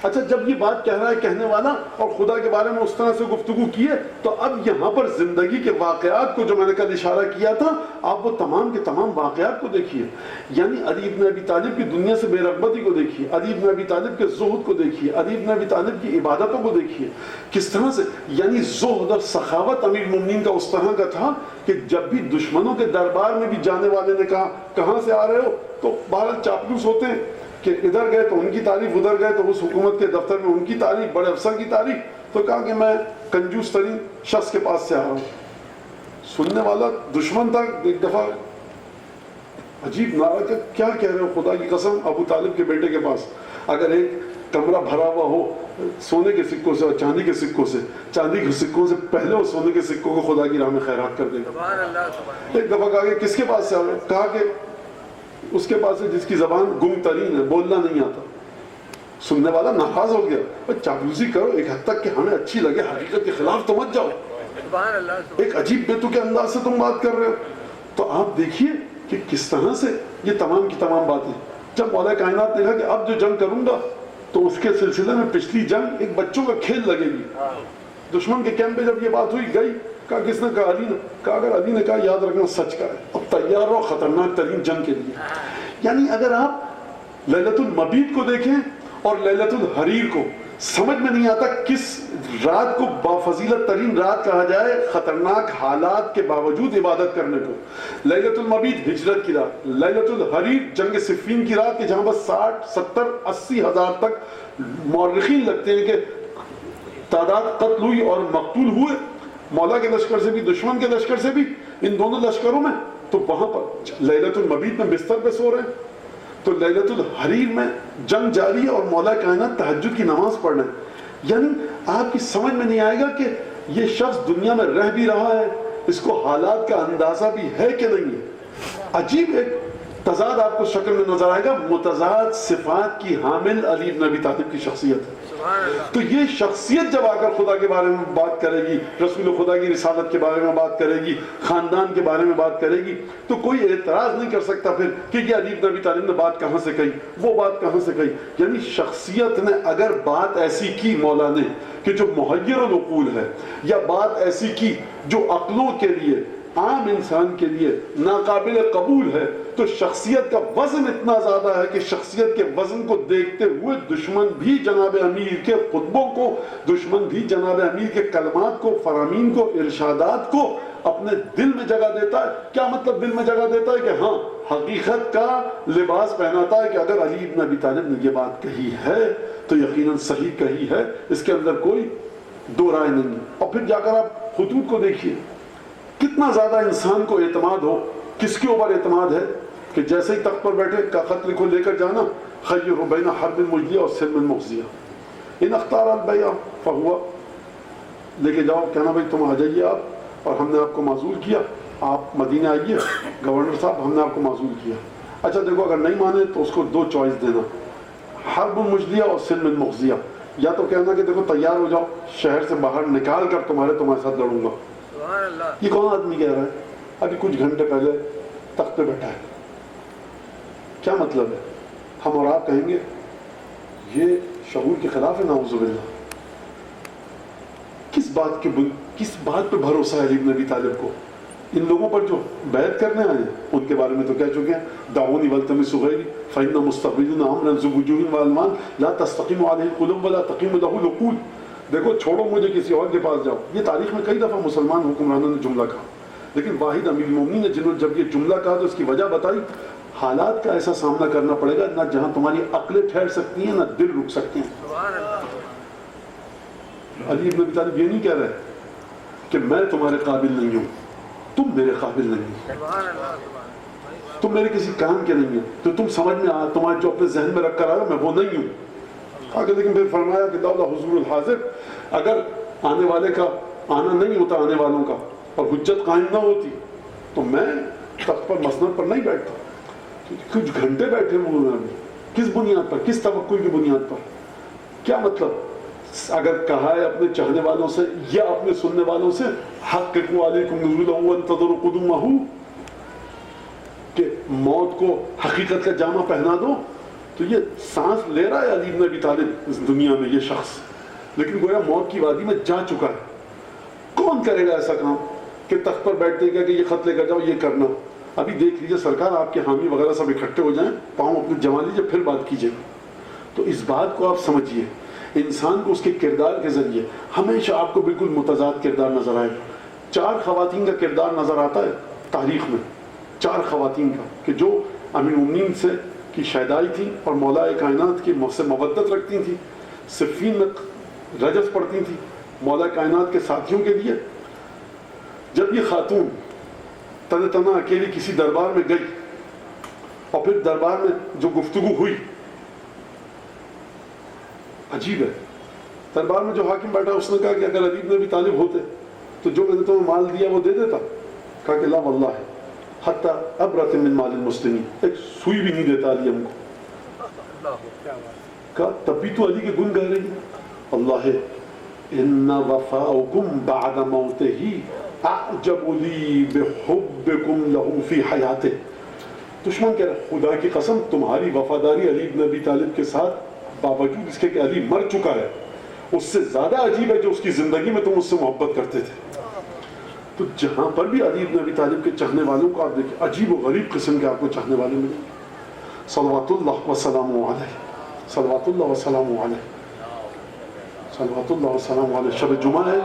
اچھا جب یہ بات کہہ رہا ہے کہنے والا اور خدا کے بارے میں اس طرح سے گفتگو کی ہے، تو اب یہاں پر زندگی کے واقعات کو جو میں نے کل اشارہ کیا تھا، آپ وہ تمام کے تمام واقعات کو دیکھیے، یعنی علی بن ابی طالب کی دنیا سے بے رغبتی کو دیکھیے، علی بن ابی طالب کے زہد کو دیکھیے، علی بن ابی طالب کی عبادتوں کو دیکھیے، کس طرح سے یعنی زہد اور سخاوت امیر المومنین کا اس طرح کا تھا کہ جب بھی دشمنوں کے دربار میں بھی جانے والے نے کہا کہاں سے آ رہے ہو، تو بہرحال چاپلوس ہوتے ہیں کہ ادھر گئے تو ان کی تعریف، ادھر گئے تو اس حکومت کے دفتر میں ان کی تعریف، بڑے افسر کی تعریف، تو کہا کہ میں کنجوس ترین شخص کے پاس سے آ رہا ہوں۔ سننے والا دشمن تھا، ایک دفعہ عجیب نعرہ کہ کیا کہہ رہے ہو، خدا کی قسم ابو طالب کے بیٹے کے پاس اگر ایک کمرہ بھرا ہوا ہو سونے کے سکوں سے اور چاندی کے سکوں سے، چاندی کے سکوں سے پہلے وہ سونے کے سکوں کو خدا کی راہ میں خیرات کر دے گا۔ ایک دفعہ کہا کہ کس کے پاس سے آ رہے ہو، کہا کہ اس کے پاس ہے جس کی زبان گم ترین ہے، بولنا نہیں آتا۔ سننے والا ناراض ہو گیا، چاپلوسی کرو ایک حد تک کہ ہمیں اچھی لگے، حقیقت کے خلاف تو مت جاؤ، ایک عجیب بے تکے انداز سے تم بات کر رہے ہو۔ تو آپ دیکھیے کہ کس طرح سے یہ تمام کی تمام باتیں، جب مولا کائنات نے کہا کہ اب جو جنگ کروں گا تو اس کے سلسلے میں پچھلی جنگ ایک بچوں کا کھیل لگے گی۔ دشمن کے کیمپ پہ جب یہ بات ہوئی گئی، کہا کس نے کہا، علی نے کہا، اگر علی نے کہا یاد رکھنا سچ کا ہے، اب تیار رہو خطرناک ترین جنگ کے لیے۔ یعنی اگر آپ لیلۃ المبیت کو دیکھیں اور لیلۃ الحریر کو، سمجھ میں نہیں آتا کس رات کو بافضیلت ترین رات کہا جائے خطرناک حالات کے باوجود عبادت کرنے کو۔ لیلۃ المبیت ہجرت کی رات، لیلۃ الحریر جنگ صفین کی رات، کہ جہاں بس 60 70 80 ہزار تک مورخین لگتے ہیں کہ تعداد قتل ہوئی اور مقتول ہوئے، مولا کے لشکر سے بھی دشمن کے لشکر سے بھی، ان دونوں لشکروں میں۔ تو وہاں پر لیلۃ المبیت میں بستر پہ سو رہے ہیں، تو لیلۃ الحریر میں جنگ جاری ہے اور مولا کائنات تہجد کی نماز پڑھ رہے ہیں۔ یعنی آپ کی سمجھ میں نہیں آئے گا کہ یہ شخص دنیا میں رہ بھی رہا ہے، اس کو حالات کا اندازہ بھی ہے کہ نہیں ہے۔ عجیب ایک تضاد آپ کو شکل میں نظر آئے گا، متضاد صفات کی حامل علی بن ابی طالب کی شخصیت ہے۔ تو یہ شخصیت جب آ کر خدا کے بارے میں بات کرے گی، رسول خدا کی رسالت کے بارے میں بات کرے گی، خاندان کے بارے میں بات کرے گی، تو کوئی اعتراض نہیں کر سکتا پھر کہ یہ علی بن ابی طالب نے بات کہاں سے کہی، وہ بات کہاں سے کہی۔ یعنی شخصیت نے اگر بات ایسی کی مولا نے کہ جو محیر العقول ہے، یا بات ایسی کی جو عقلوں کے لیے، عام انسان کے لیے ناقابل قبول ہے، تو شخصیت کا وزن اتنا زیادہ ہے کہ شخصیت کے وزن کو دیکھتے ہوئے دشمن بھی جناب امیر کے خطبوں کو، دشمن بھی جناب امیر کے کلمات کو، فرامین کو، ارشادات کو اپنے دل میں جگہ دیتا ہے۔ کیا مطلب دل میں جگہ دیتا ہے؟ کہ ہاں حقیقت کا لباس پہناتا ہے کہ اگر علی بن ابی طالب نے یہ بات کہی ہے تو یقیناً صحیح کہی ہے، اس کے اندر کوئی دو رائے نہیں۔ اور پھر جا کر آپ خطوط کو دیکھیے، کتنا زیادہ انسان کو اعتماد ہو، کس کے اوپر اعتماد ہے کہ جیسے ہی تخت پر بیٹھے کا خط لکھو لے کر جانا، خیر بین حرب مجزیہ اور سلم مخزیہ، ان اختار البیع فہوا، لے کے جاؤ، کہنا بھائی تم آ جائیے آپ، اور ہم نے آپ کو معزول کیا، آپ مدینہ آئیے، گورنر صاحب ہم نے آپ کو معزول کیا۔ اچھا دیکھو اگر نہیں مانے تو اس کو دو چوائس دینا، حرب مجزیہ اور سلم مخزیہ، یا تو کہنا کہ دیکھو تیار ہو جاؤ، شہر سے باہر نکال کر تمہارے ساتھ لڑوں گا۔ یہ کون آدمی کہہ رہا ہے؟ ابھی کچھ گھنٹے پہلے تخت پہ بیٹھا ہے۔ کیا مطلب ہے؟ ہم اور آپ کہیں گے یہ شعور کے خلاف ہے، نعوذ باللہ۔ کس بات پہ بھروسہ ہے علی بن ابی طالب کو؟ ان لوگوں پر جو بیعت کرنے آئے ہیں ان کے بارے میں تو کہہ چکے ہیں، دعونی والتمسوا غیری فإن مستقبلون امرا ذو وجوہ والوان لا تستقیم علیہ القلوب ولا تقیم له العقول۔ دیکھو چھوڑو مجھے کسی اور کے پاس جاؤ۔ یہ تاریخ میں کئی دفعہ مسلمان حکمرانوں نے جملہ کہا، لیکن واحد امیر المومنین نے جنہوں نے جب یہ جملہ کہا تو اس کی وجہ بتائی، حالات کا ایسا سامنا کرنا پڑے گا نہ جہاں تمہاری عقلیں ٹھہر سکتی ہیں نہ دل رک سکتے ہیں. علی ابن ابی طالب یہ نہیں کہہ رہے کہ میں تمہارے قابل نہیں ہوں، تم میرے قابل نہیں ہو، تم میرے کسی کام کے نہیں ہو، تو تم سمجھ میں تمہارے جو اپنے ذہن میں رکھ کر آئے میں وہ نہیں ہوں. آگے لیکن پھر فرمایا کہ لولا حضور الحاضر، اگر آنے والے کا آنا نہیں ہوتا، آنے والوں کا، اور حجت قائم نہ ہوتی تو میں تخت پر مسند پر نہیں بیٹھتا. کچھ گھنٹے بیٹھے ہوئے ہیں ابھی، کس بنیاد پر، کس توقع کی بنیاد پر؟ کیا مطلب؟ اگر کہا ہے اپنے چاہنے والوں سے یا اپنے سننے والوں سے حققوا علیکم نزولہ وانتظروا قدومہ، کہ موت کو حقیقت کا جامہ پہنا دو، تو یہ سانس لے رہا ہے علی بن ابی طالب اس دنیا میں یہ شخص، لیکن گویا موت کی وادی میں جا چکا ہے. کون کرے گا ایسا کام کہ تخت پر بیٹھ دے گا کہ یہ خط لے کر جاؤ یہ کرنا؟ ابھی دیکھ لیجئے سرکار، آپ کے حامی وغیرہ سب اکٹھے ہو جائیں، پاؤں اپنے جما لیجئے، پھر بات کیجئے. تو اس بات کو آپ سمجھیے، انسان کو اس کے کردار کے ذریعے ہمیشہ آپ کو بالکل متضاد کردار نظر آئے گا. 4 خواتین کا کردار نظر آتا ہے تاریخ میں، 4 خواتین کا، کہ جو امیر المومنین سے کی شیدائی تھی اور مولا کائنات کی سے مودت رکھتی تھی، صفین میں رجز پڑھتی تھی مولا کائنات کے ساتھیوں کے لیے. جب یہ خاتون تن تنہا اکیلی کسی دربار میں گئی اور پھر دربار میں جو گفتگو ہوئی، عجیب ہے، دربار میں جو حاکم بیٹھا اس نے کہا کہ اگر علی بن ابی طالب ہوتے تو جو میں نے تمہیں مال دیا وہ دے دیتا. کہا کہ لا واللہ حتی ابرت من مال المسلمین، ایک سوئی بھی نہیں دیتا علی ہم کو. کہا تب بھی تو علی کے گن گا رہی ہے. اللہ ان وفاؤکم بعد موتہ اعجب لی بحبکم لہو فی حیاتہ. دشمن کہہ رہا خدا کی قسم تمہاری وفاداری علی بن ابی طالب کے ساتھ باوجود اس کے کہ علی مر چکا ہے اس سے زیادہ عجیب ہے جو اس کی زندگی میں تم اس سے محبت کرتے تھے. تو جہاں پر بھی علی بن ابی طالب کے چاہنے والوں کو آپ دیکھیں، عجیب و غریب قسم کے آپ کو چاہنے والے ملیں گے. صلوات اللہ وسلام علیہ، صلوات اللہ وسلام علیہ، صلوات اللہ وسلام علیہ. شب جمعہ ہے،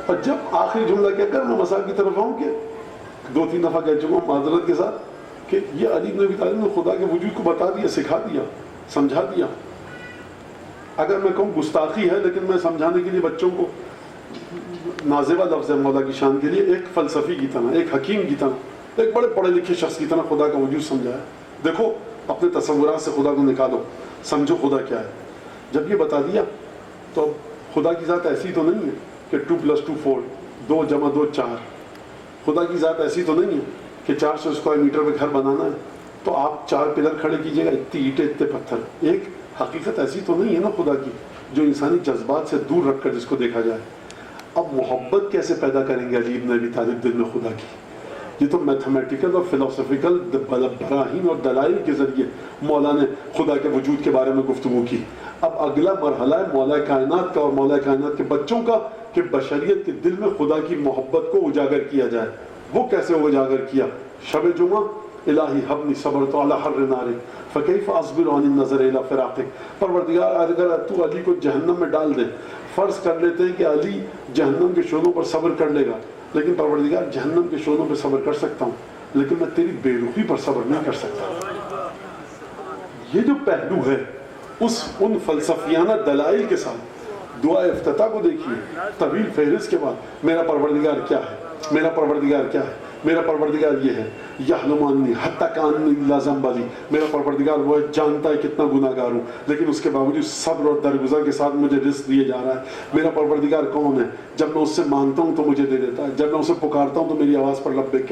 اور جب آخری جملہ کہہ کر میں مساق کی طرف آؤں کہ 2-3 دفعہ کہہ چکا ہوں معذرت کے ساتھ کہ یہ علی بن ابی طالب نے خدا کے وجود کو بتا دیا، سکھا دیا، سمجھا دیا. اگر میں کہوں گستاخی ہے لیکن میں سمجھانے کے لیے بچوں کو نازیبہ لفظ ہے مولا کی شان کے لیے، ایک فلسفی کی طرح، ایک حکیم کی طرح، ایک بڑے پڑھے لکھے شخص کی طرح خدا کا وجود سمجھایا. دیکھو اپنے تصورات سے خدا کو نکالو، سمجھو خدا کیا ہے. جب یہ بتا دیا تو خدا کی ذات ایسی تو نہیں ہے کہ 2+2 4، 2 + 2 4. خدا کی ذات ایسی تو نہیں ہے کہ 400 اسکوائر میٹر میں گھر بنانا ہے تو آپ 4 پلر کھڑے کیجئے گا، اتنی اینٹیں اتنے پتھر. ایک حقیقت ایسی تو نہیں ہے نا خدا کی جو انسانی جذبات سے دور رکھ کر جس کو دیکھا جائے. اب محبت کیسے پیدا کریں گے علی بن ابی طالب دل میں خدا کی؟ یہ تو میتھمیٹیکل اور فلسفیکل براہین اور دلائل کے ذریعے مولا نے خدا کے وجود کے بارے میں گفتگو کی. اب اگلا مرحلہ ہے مولا کائنات کا اور مولا کائنات کے بچوں کا کہ بشریت کے دل میں خدا کی محبت کو اجاگر کیا جائے. وہ کیسے اجاگر کیا؟ شب جمعہ الہی حبنی صبرت علی حر نار فکیف اصبر عن النظر الی فراقک. پروردگار اگر تو علی کو جہنم میں ڈال دے، فرض کر لیتے ہیں کہ علی جہنم کے شعلوں پر صبر کر لے گا، لیکن پروردگار جہنم کے شعلوں پہ صبر کر سکتا ہوں لیکن میں تیری بے رخی پر صبر نہیں کر سکتا. یہ جو پہلو ہے ان فلسفیانہ دلائل کے ساتھ دعا افتتاح کو دیکھیے، طویل فہرست کے بعد میرا پروردگار کیا ہے، میرا پروردگار کیا ہے، میرا پروردگار یہ ہے، یعلم انی حتی کانی لا ذنب لی. میرا پروردگار وہ ہے جانتا ہے کتنا گناہ گار ہوں لیکن اس کے باوجود صبر اور درگزر کے ساتھ مجھے رزق دیے جا رہا ہے. میرا پروردگار کون ہے؟ جب میں اس سے مانگتا ہوں تو مجھے دے دیتا ہے، جب میں اسے پکارتا ہوں تو میری آواز پر لبیک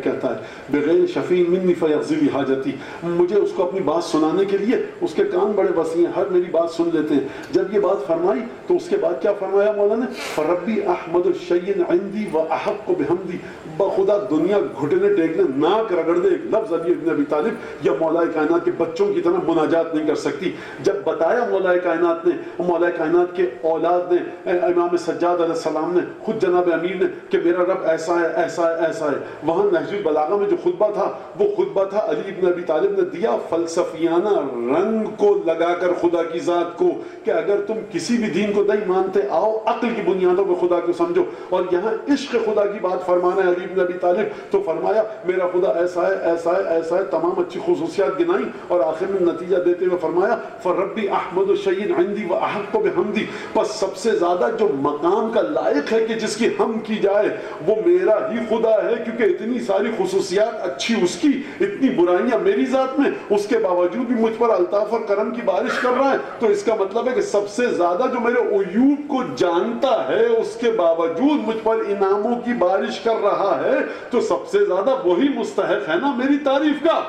کہتا ہے. بغیر شفیع منی فیقضی لی حاجتی. مجھے اس کو اپنی بات سنانے کے لیے اس کے کان بڑے وسیع ہیں، ہر میری بات سن لیتے ہیں. جب یہ بات فرمائی تو اس کے بعد کیا فرمایا مولا نے؟ فربی احمد الشیء عندی واحق بحمدی. بخدا دنیا گھٹنے ٹیکنے ناک رگڑ دے ایک لفظ علی ابن ابی طالب یا مولا کائنات کے بچوں کی طرح مناجات نہیں کر سکتی. جب بتایا مولا کائنات نے، مولا کائنات کے اولاد نے، امام سجاد علیہ السلام نے، خود جناب امیر نے کہ میرا رب ایسا ہے ایسا ہے ایسا ہے، وہاں نہج البلاغہ میں جو خطبہ تھا وہ خطبہ تھا علی ابن ابی طالب نے دیا فلسفیانہ رنگ کو لگا کر خدا کی ذات کو کہ اگر تم کسی بھی دین کو نہیں مانتے آؤ عقل کی بنیادوں پہ خدا کو سمجھو. اور یہاں عشق خدا کی بات فرمانا ہے علی ابن ابی طالب تو فرمایا میرا خدا ایسا ہے ایسا ہے ایسا ہے، تمام اچھی خصوصیات گنائی اور آخر میں نتیجہ دیتے ہوئے فرمایا فربی احمد الشیء عندی واحق بحمدی، بس سب سے زیادہ جو مقام کا لائق ہے کہ جس کی حمد کی جائے وہ میرا ہی خدا ہے، کیونکہ اتنی ساری خصوصیات اچھی اس کی، اتنی برائیاں میری ذات میں، اس کے باوجود بھی مجھ پر الطاف اور کرم کی بارش کر رہا ہے. تو اس کا مطلب ہے کہ سب سے زیادہ جو میرے عیوب کو جانتا ہے اس کے باوجود مجھ پر انعاموں کی بارش کر رہا ہے، تو سب سے زیادہ وہی مستحق ہے نا میری تعریف کا.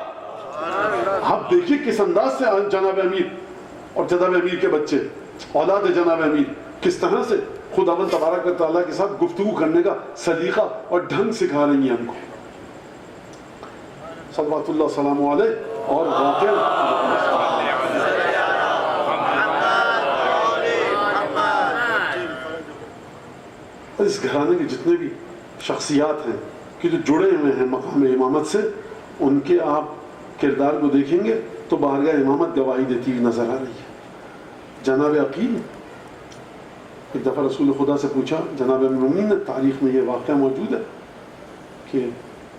آپ دیکھیے کس انداز سے جناب امیر اور جناب امیر کے بچے اولاد جناب امیر کس طرح سے خداوند تبارک و تعالیٰ کے ساتھ گفتگو کرنے کا سلیقہ اور ڈھنگ سکھا رہی ہیں ہم کو. صلوات اللہ السلام علیہ. اور واقعہ اس گھرانے کے جتنے بھی شخصیات ہیں کہ جو جڑے ہوئے ہیں مقام امامت سے، ان کے آپ کردار کو دیکھیں گے تو بارگاہ امامت گواہی دیتی ہوئی نظر آ رہی ہے. جناب عقیل ایک دفعہ رسول خدا سے پوچھا، جناب المومنین نے تاریخ میں یہ واقعہ موجود ہے کہ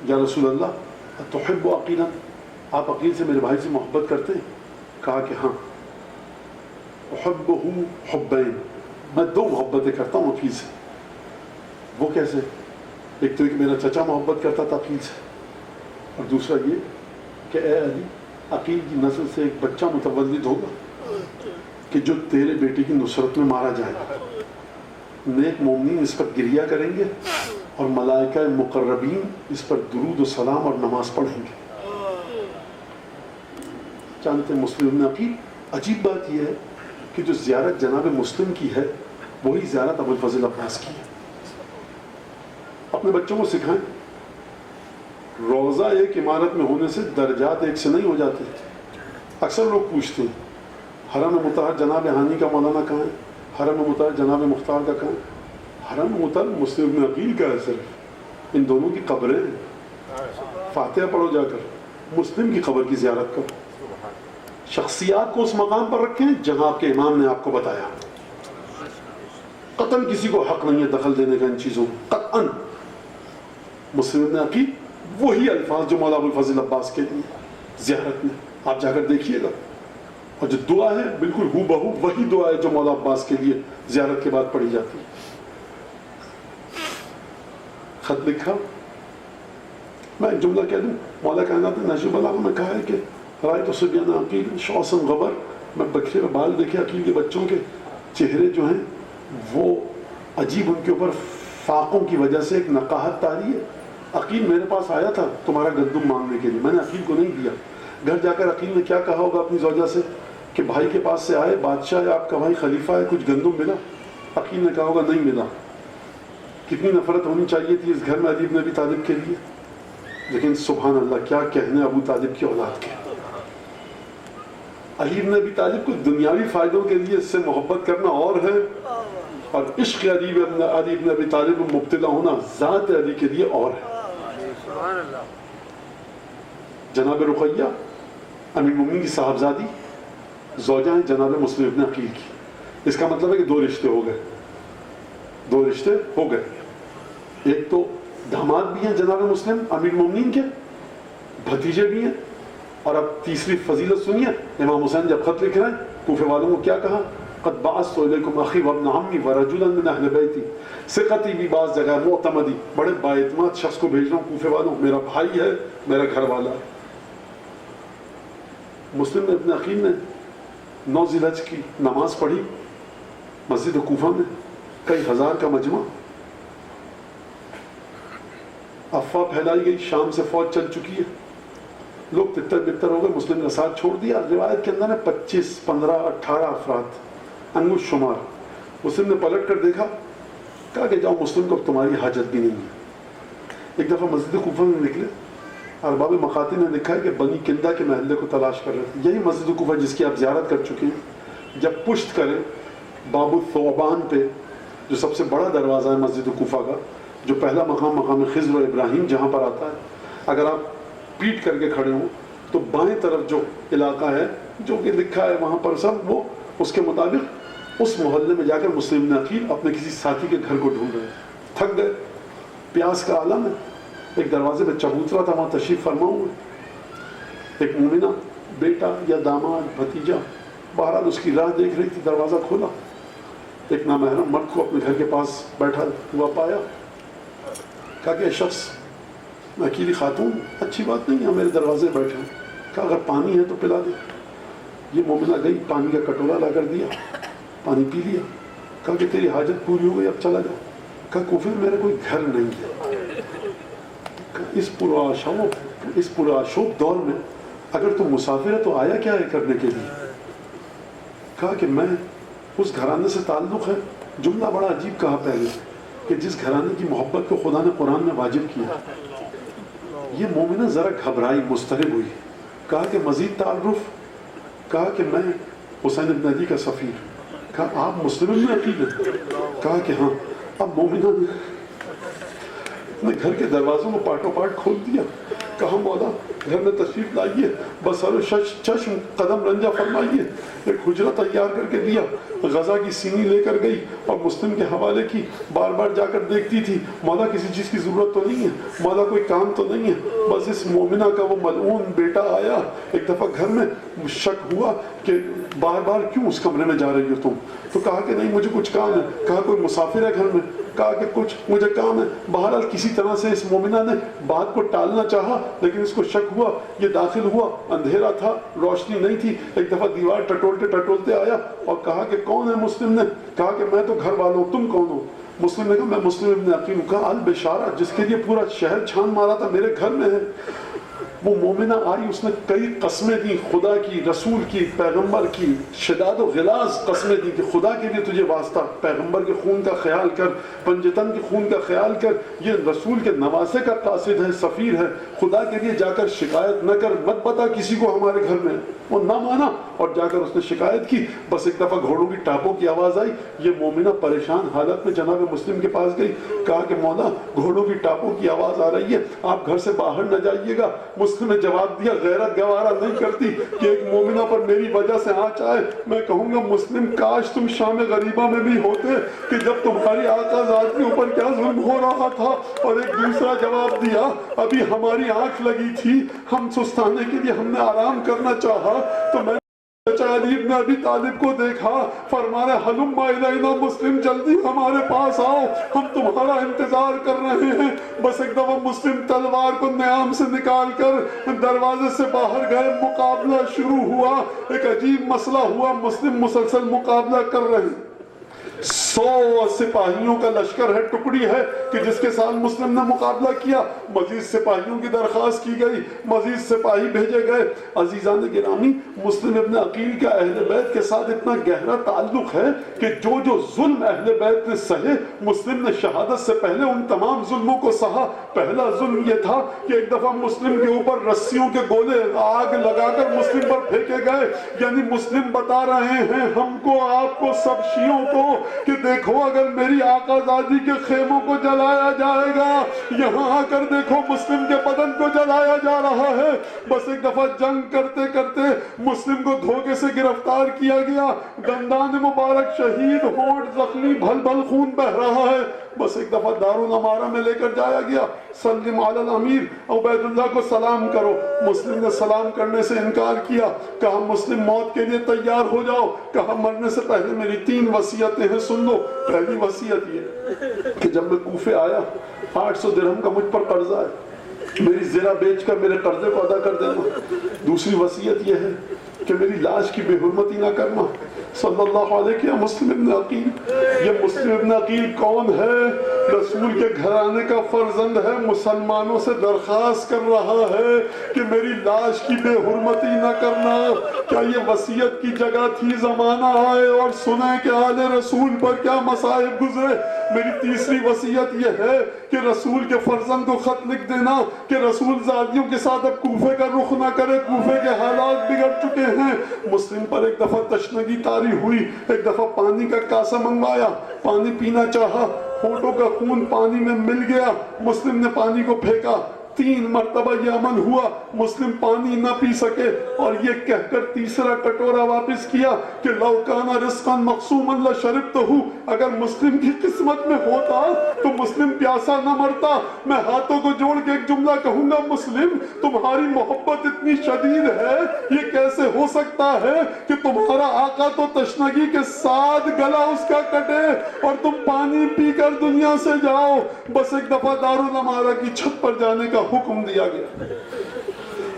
یا رسول اللہ تحب عقیلا، آپ عقیل سے میرے بھائی سے محبت کرتے ہیں؟ کہا کہ ہاں. احبہ حبین، میں دو محبتیں کرتا ہوں عقیل سے. وہ کیسے؟ ایک تو ایک میرا چچا محبت کرتا تھا عقیل سے، اور دوسرا یہ کہ اے علی عقیل کی نسل سے ایک بچہ متولد ہوگا کہ جو تیرے بیٹے کی نصرت میں مارا جائے گا. نیک مومنین اس پر گریہ کریں گے اور ملائکہ مقربین اس پر درود و سلام اور نماز پڑھیں گے. جانتے ہیں مسلم ابن عقیل، عجیب بات یہ ہے کہ جو زیارت جناب مسلم کی ہے وہی زیارت ابو الفضل عباس کی ہے. اپنے بچوں کو سکھائیں، روزہ ایک عمارت میں ہونے سے درجات ایک سے نہیں ہو جاتے. اکثر لوگ پوچھتے ہیں حرم مطہر جناب ہانی کا مولانا کہاں ہے، حرم مطہر جناب مختار کا کہاں ہے؟ حرم مطہر مسلم ابن عقیل کا ہے. صرف ان دونوں کی قبریں ہیں. فاتحہ پڑھو جا کر، مسلم کی قبر کی زیارت کرو. شخصیات کو اس مقام پر رکھیں جہاں آپ کے امام نے آپ کو بتایا. قطعاً کسی کو حق نہیں ہے دخل دینے کا ان چیزوں میں، قطعاً. مسلم ابن عقیل وہی الفاظ جو مولا ابو الفضل عباس کے لیے زیارت میں، آپ جا کر دیکھیے گا. اور جو دعا ہے بالکل ہو بہو وہی دعا ہے جو مولا عباس کے لیے زیارت کے بعد پڑھی جاتی ہے. خط لکھا، میں ایک جملہ کہہ دوں، مولا کائنات نے نہج البلاغہ میں کہا ہے کہ رائے تو سبیان عقیل شوسن غبر، میں بکھرے بال دیکھے عقیل کے بچوں کے چہرے جو ہیں وہ عجیب، ان کے اوپر فاقوں کی وجہ سے ایک نقاہت طاری ہے. عقیل میرے پاس آیا تھا تمہارا گندم مانگنے کے لیے، میں نے عقیل کو نہیں دیا. گھر جا کر عقیل نے کیا کہا ہوگا اپنی زوجہ سے کہ بھائی کے پاس سے آئے، بادشاہ ہے آپ کا بھائی، خلیفہ ہے، کچھ گندم ملا؟ عقیل نے کہا ہوگا نہیں ملا. کتنی نفرت ہونی چاہیے تھی اس گھر میں علی ابن ابی طالب کے لیے. لیکن سبحان اللہ کیا کہنے ابو طالب کی اولاد کے. علی ابن ابی طالب کو دنیاوی فائدوں کے لیے اس سے محبت کرنا اور ہے، اور عشق علی ابن ابی طالب میں مبتلا ہونا ذات علی کے لیے اور ہے. جناب رقیہ امیر المومنین کی صاحبزادی زوجہ ہیں جناب مسلم ابن عقیل کی. اس کا مطلب ہے کہ دو رشتے ہو گئے، دو رشتے ہو گئے. ایک تو داماد بھی ہیں جناب مسلم امیر المومنین کے، بھتیجے بھی ہیں. اور اب تیسری فضیلت سنیے، امام حسین جب خط لکھ رہے ہیں کوفے والوں کو کیا کہا؟ قد بعثت الیکم اخی وابن عمی ورجلا من اہل بیتی، ثقتی بھی بعض جگہ معتمدی، بڑے بااعتماد شخص کو بھیج رہا ہوں کوفے والوں، میرا بھائی ہے، میرا گھر والا ہے. مسلم ابن عقیل نے 9 ذی الحج کی نماز پڑھی مسجد کوفہ میں، کئی ہزار کا مجمع. افواہ پھیلائی گئی، شام سے فوج چل چکی ہے، لوگ تتر بتر ہو گئے، مسلم نے ساتھ چھوڑ دیا. روایت کے اندر ہے 25 15 18 افراد انگوش شمار. مسلم نے پلٹ کر دیکھا، کہا کہ جاؤ مسلم کو تمہاری حاجت بھی نہیں ہے. ایک دفعہ مسجد کوفہ میں نکلے، ارباب مقاتی نے لکھا ہے کہ بنی کندہ کے محلے کو تلاش کر رہے تھے، یہی مسجد کوفہ جس کی آپ زیارت کر چکے ہیں۔ جب پشت کرے باب الثعبان پہ، جو سب سے بڑا دروازہ ہے مسجد کوفہ کا، جو پہلا مقام خضر و ابراہیم جہاں پر آتا ہے، اگر آپ پیٹ کر کے کھڑے ہوں تو بائیں طرف جو علاقہ ہے جو کہ لکھا ہے وہاں پر سب، وہ اس کے مطابق اس محلے میں جا کر مسلم ابن عقیل اپنے کسی ساتھی کے گھر کو ڈھونڈ رہے ہیں، تھک گئے، پیاس کا عالم ہے، ایک دروازے پہ چبوترا تھا، وہاں تشریف فرما ہوئے، ایک مومنہ بیٹا یا داماد بھتیجا بہرحال اس کی راہ دیکھ رہی تھی، دروازہ کھولا، ایک نامحرم مرد کو اپنے گھر کے پاس بیٹھا ہوا پایا، کہا کہ شخص اکیلی خاتون، اچھی بات نہیں ہے میرے دروازے بیٹھے ہیں، کہا اگر پانی ہے تو پلا دے۔ یہ مومنہ گئی، پانی کا کٹورا لا کر دیا، پانی پی لیا، کہا کہ تیری حاجت پوری ہو گئی اب چلا جا۔ کہا کوفے میں میرا کوئی گھر نہیں ہے، اس پرآشوب دور میں اگر تم مسافر ہے تو آیا کیا ہے کرنے کے لیے؟ کہا کہ میں اس گھرانے سے تعلق ہے، جملہ بڑا عجیب کہا پہلے کہ جس گھرانے کی محبت کو خدا نے قرآن میں واجب کیا۔ یہ مومنہ ذرا گھبرائی، مضطرب ہوئی، کہا کہ مزید تعارف؟ کہا کہ میں حسین ابن علی کا سفیر۔ کہا آپ مسلم ابن عقیل ہیں؟ کہا کہ ہاں۔ اب مومنہ نے اپنے گھر کے دروازوں کو پارٹوں پارٹ کھول دیا، کہا مولا گھر میں تشریف لائیے، بسر و چشم قدم رنجہ فرمائیے، ایک حجرہ تیار کر کے دیا، غذا کی سینی لے کر گئی اور مسلم کے حوالے کی، بار بار جا کر دیکھتی تھی مولا کسی چیز کی ضرورت تو نہیں ہے، مولا کوئی کام تو نہیں ہے۔ بس اس مومنہ کا وہ ملعون بیٹا آیا، ایک دفعہ گھر میں شک ہوا کہ بار بار کیوں اس کمرے میں جا رہی ہو تم؟ تو کہا کہ نہیں مجھے کچھ کام ہے۔ کہا کوئی مسافر ہے گھر میں؟ کہا کہ کچھ مجھے کام ہے۔ بہرحال کسی طرح سے اس مومنہ نے بات کو ٹالنا چاہا، لیکن اس کو شک ہوا، یہ داخل ہوا، اندھیرا تھا، روشنی نہیں تھی، ایک دفعہ دیوار ٹٹولتے ٹٹولتے آیا اور کہا کہ کون ہے؟ مسلم نے کہا کہ میں تو گھر والوں، تم کون ہو؟ مسلم نے کہا میں مسلم ابن عقیل ہوں۔ کہا البشارہ، جس کے لیے پورا شہر چھان مارا تھا میرے گھر میں ہے۔ وہ مومنہ آئی، اس نے کئی قسمیں دی، خدا کی، رسول کی، پیغمبر کی، شداد و غلاظ قسمیں دی کہ خدا کے لیے تجھے واسطہ، پیغمبر کے خون کا خیال کر، پنجتن کے خون کا خیال کر، یہ رسول کے نواسے کا قاصد ہے، سفیر ہے، خدا کے لیے جا کر شکایت نہ کر، مت بتا کسی کو ہمارے گھر میں۔ وہ نہ مانا اور جا کر اس نے شکایت کی۔ بس ایک دفعہ گھوڑوں کی ٹاپوں کی آواز آئی، یہ مومنہ پریشان حالت میں جناب مسلم کے پاس گئی، کہا کہ مولا گھوڑوں کی ٹاپوں کی آواز آ رہی ہے، آپ گھر سے باہر نہ جائیے گا۔ مسلم نے جواب دیا، غیرت گوارا نہیں کرتی کہ ایک مومنہ پر میری وجہ سے آنچ آئے۔ میں کہوں گا مسلم کاش تم شام غریبہ میں بھی ہوتے کہ جب تمہاری آقا ذات کے اوپر کیا ظلم ہو رہا تھا۔ اور ایک دوسرا جواب دیا، ابھی ہماری آنکھ لگی تھی، ہم سستانے کے لیے ہم نے آرام کرنا چاہا تو میں علی ابن ابی طالب کو دیکھا، فرمایا ہلم الینا مسلم، جلدی ہمارے پاس آؤ، ہم تمہارا انتظار کر رہے ہیں۔ بس ایک دفعہ مسلم تلوار کو نیام سے نکال کر دروازے سے باہر گئے، مقابلہ شروع ہوا، ایک عجیب مسئلہ ہوا، مسلم مسلسل مقابلہ کر رہے ہیں۔ 100 سپاہیوں کا لشکر ہے، ٹکڑی ہے کہ جس کے ساتھ مسلم نے مقابلہ کیا۔ مزید سپاہیوں کی درخواست کی گئی، مزید سپاہی بھیجے گئے۔ عزیزان گرامی، مسلم ابن عقیل کا اہل بیت کے ساتھ اتنا گہرا تعلق ہے کہ جو جو ظلم اہل بیت نے سہے، مسلم نے شہادت سے پہلے ان تمام ظلموں کو سہا۔ پہلا ظلم یہ تھا کہ ایک دفعہ مسلم کے اوپر رسیوں کے گولے آگ لگا کر مسلم پر پھینکے گئے، یعنی مسلم بتا رہے ہیں ہم کو، آپ کو، سب شیعوں کو کہ دیکھو اگر میری آقا زادی کے خیموں کو جلایا جائے گا، یہاں آ کر دیکھو مسلم کے بدن کو جلایا جا رہا ہے۔ بس ایک دفعہ جنگ کرتے کرتے مسلم کو دھوکے سے گرفتار کیا گیا، دندان مبارک شہید، ہونٹ زخمی، بھل بھل خون بہ رہا ہے۔ بس ایک دفعہ دارالامارہ میں لے کر جایا گیا، سلم علی الامیر، عبید اللہ کو سلام کرو۔ مسلم نے سلام کرنے سے انکار کیا، کہا مسلم موت کے لیے تیار ہو جاؤ، کہا مرنے سے پہلے میری 3 وصیتیں ہیں، سن لو۔ پہلی وصیت یہ کہ جب میں کوفے آیا 800 درہم کا مجھ پر قرضہ ہے، میری زرہ بیچ کر میرے قرضے کو ادا کر دینا۔ دوسری وصیت یہ ہے کہ میری لاش کی بے حرمتی نہ کرنا۔ صلی اللہ علیہ یا مسلم ابن عقیل۔ یہ مسلم ابن عقیل کون ہے؟ رسول کے گھرانے کا فرزند ہے، مسلمانوں سے درخواست کر رہا ہے کہ میری لاش کی بے حرمتی نہ کرنا۔ کیا یہ وصیت کی جگہ تھی؟ زمانہ آئے اور سنیں کہ آل رسول پر کیا مصائب گزرے۔ میری تیسری وصیت یہ ہے کہ رسول کے فرزند کو خط لکھ دینا کہ رسول زادیوں کے ساتھ اب کوفے کا رخ نہ کرے، کوفے کے حالات بگڑ چکے ہیں۔ مسلم پر ایک دفعہ تشنگی طاری ہوئی، ایک دفعہ پانی کا کاسہ منگوایا، پانی پینا چاہا، ہونٹوں کا خون پانی میں مل گیا، مسلم نے پانی کو پھینکا۔ 3 مرتبہ یہ عمل ہوا، مسلم پانی نہ پی سکے، اور یہ کہہ کر تیسرا کٹورا واپس کیا کہ لو کان رزقا مقسوما لشربتہ، اگر مسلم کی قسمت میں ہوتا تو مسلم پیاسا نہ مرتا۔ میں ہاتھوں کو جوڑ کے ایک جملہ کہوں گا، مسلم تمہاری محبت اتنی شدید ہے، یہ کیسے ہو سکتا ہے کہ تمہارا آقا تو تشنگی کے ساتھ گلا اس کا کٹے اور تم پانی پی کر دنیا سے جاؤ۔ بس ایک دفعہ دارالامارہ کی چھت پر جانے کا حکم دیا گیا۔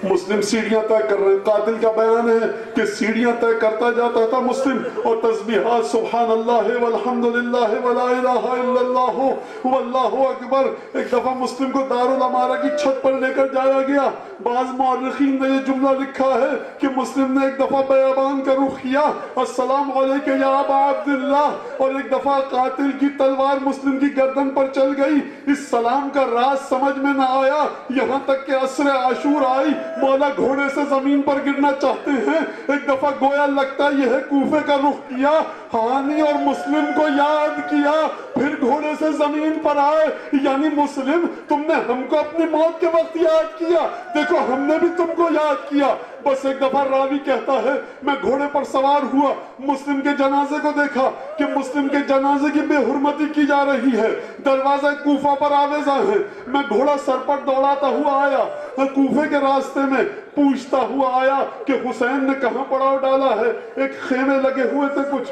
مسلم سیڑھیاں طے کر رہے ہیں، قاتل کا بیان ہے کہ سیڑھیاں طے کرتا جاتا تھا مسلم، اور تسبیحات سبحان اللہ والحمدللہ ولا الہ الا اللہ واللہ اکبر۔ ایک دفعہ مسلم کو دارالامارہ کی چھت پر لے کر جایا گیا۔ بعض مورخین نے یہ جملہ لکھا ہے کہ مسلم نے ایک دفعہ بیابان کا رخ کیا، السلام علیکہ یا ابا عبداللہ، اور ایک دفعہ قاتل کی تلوار مسلم کی گردن پر چل گئی۔ اس سلام کا راز سمجھ میں نہ آیا، یہاں تک کہ عصر عاشور آئی، مولا گھوڑے سے زمین پر گرنا چاہتے ہیں۔ ایک دفعہ گویا لگتا یہ ہے کوفے کا رخ کیا، ہانی اور مسلم کو یاد کیا، پھر گھوڑے سے زمین پر آئے، یعنی مسلم تم نے ہم کو اپنی موت کے وقت یاد کیا، دیکھو ہم نے بھی تم کو یاد کیا۔ بس ایک دفعہ راوی کہتا ہے میں گھوڑے پر سوار ہوا، مسلم کے جنازے کو دیکھا کہ مسلم کے جنازے کی بے حرمتی کی جا رہی ہے، دروازہ کوفہ پر آویزاں ہے۔ میں گھوڑا سر پر دوڑاتا ہوا آیا، کوفے کے راستے میں پوچھتا ہوا آیا کہ حسین نے کہاں پڑاؤ ڈالا ہے۔ ایک خیمے لگے ہوئے تھے کچھ،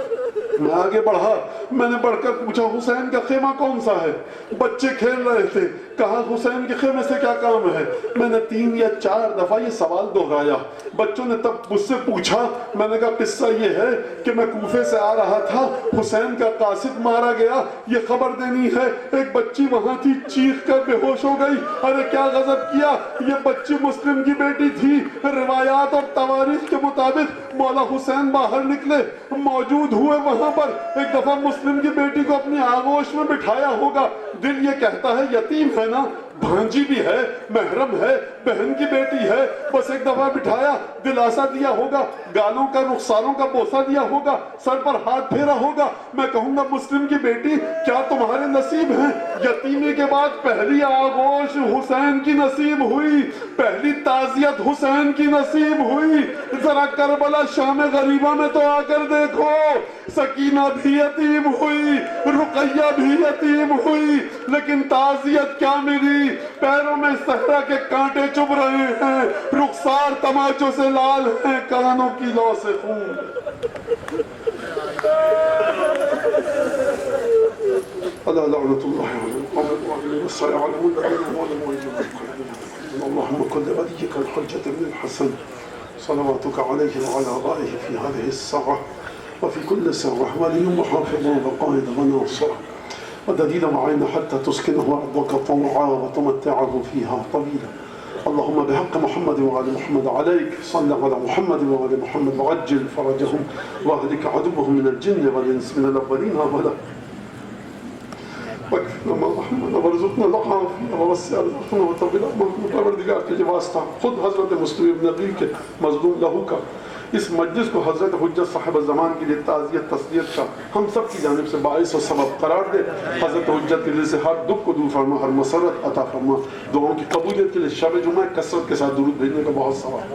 میں آگے بڑھا، میں نے بڑھ کر پوچھا حسین کا خیمہ کون سا ہے؟ بچے کھیل رہے تھے، کہا حسین کے خیمے سے کیا کام ہے؟ میں نے 3 یا 4 دفعہ یہ سوال دہرایا، بچوں نے تب مجھ سے پوچھا، میں نے کہا قصہ یہ ہے کہ میں کوفے سے آ رہا تھا، حسین کا قاصد مارا گیا، یہ خبر دینی ہے۔ ایک بچی وہاں تھی، چیخ کر بے ہوش ہو گئی، ارے کیا غضب کیا، یہ بچی مسلم کی بیٹی تھی۔ روایات اور تواریخ کے مطابق مولا حسین باہر نکلے، موجود ہوئے وہاں پر، ایک دفعہ مسلم کی بیٹی کو اپنی آغوش میں بٹھایا ہوگا، دل یہ کہتا ہے یتیم ہے نا، بھانجی بھی ہے، محرم ہے، بہن کی بیٹی ہے، بس ایک دفعہ بٹھایا، دلاسا دیا ہوگا، گالوں کا رخساروں کا بوسہ دیا ہوگا، سر پر ہاتھ پھیرا ہوگا۔ میں کہوں گا مسلم کی بیٹی کیا تمہارے نصیب ہیں؟ یتیمی کے بعد پہلی آغوش حسین کی نصیب ہوئی، پہلی تعزیت حسین کی نصیب ہوئی۔ ذرا کربلا شام غریبہ میں تو آ کر دیکھو، سکینہ بھی یتیم ہوئی، رقیہ بھی یتیم ہوئی، لیکن تعزیت کیا ملی؟ پیروں میں صحرا کے کانٹے چبھ رہے ہیں، رخسار تماچوں سے لال ہیں، کانوں کی لو سے خون۔ اللہ لعنت اللہ اللهم كن لوليك الحجة بن الحسن صلواتك عليه وعلى آبائه في هذه الساعة وفي كل ساعة ولي وحافظ وقائد وناصر ودليل معين حتى تسكنه أرضك طوعا وتمتعه فيها طويلا. اللهم بحق محمد وعلى محمد عليك صل على محمد وعلى محمد وعجل فرجهم واهلك عدوهم من الجن والإنس من الأولين والآخرين. واكفنا ما رحمنا وارزقنا العافية ووسع رزقنا وطول عمرنا پروردگار کے جو واسطہ خود حضرت مسلم ابن عقیل کے مظلوم لہو کا اس مجلس کو حضرت حجت صاحب زمان کے لیے تعزیت تسلیت کا ہم سب کی جانب سے باعث و سبب قرار دے. حضرت حجت کے لیے سے ہر دکھ کو دور فرما، ہر مسرت عطا فرما. دعاؤں کی قبولیت کے لیے شب جمعہ کثرت کے ساتھ درود بھیجنے کا بہت ثواب.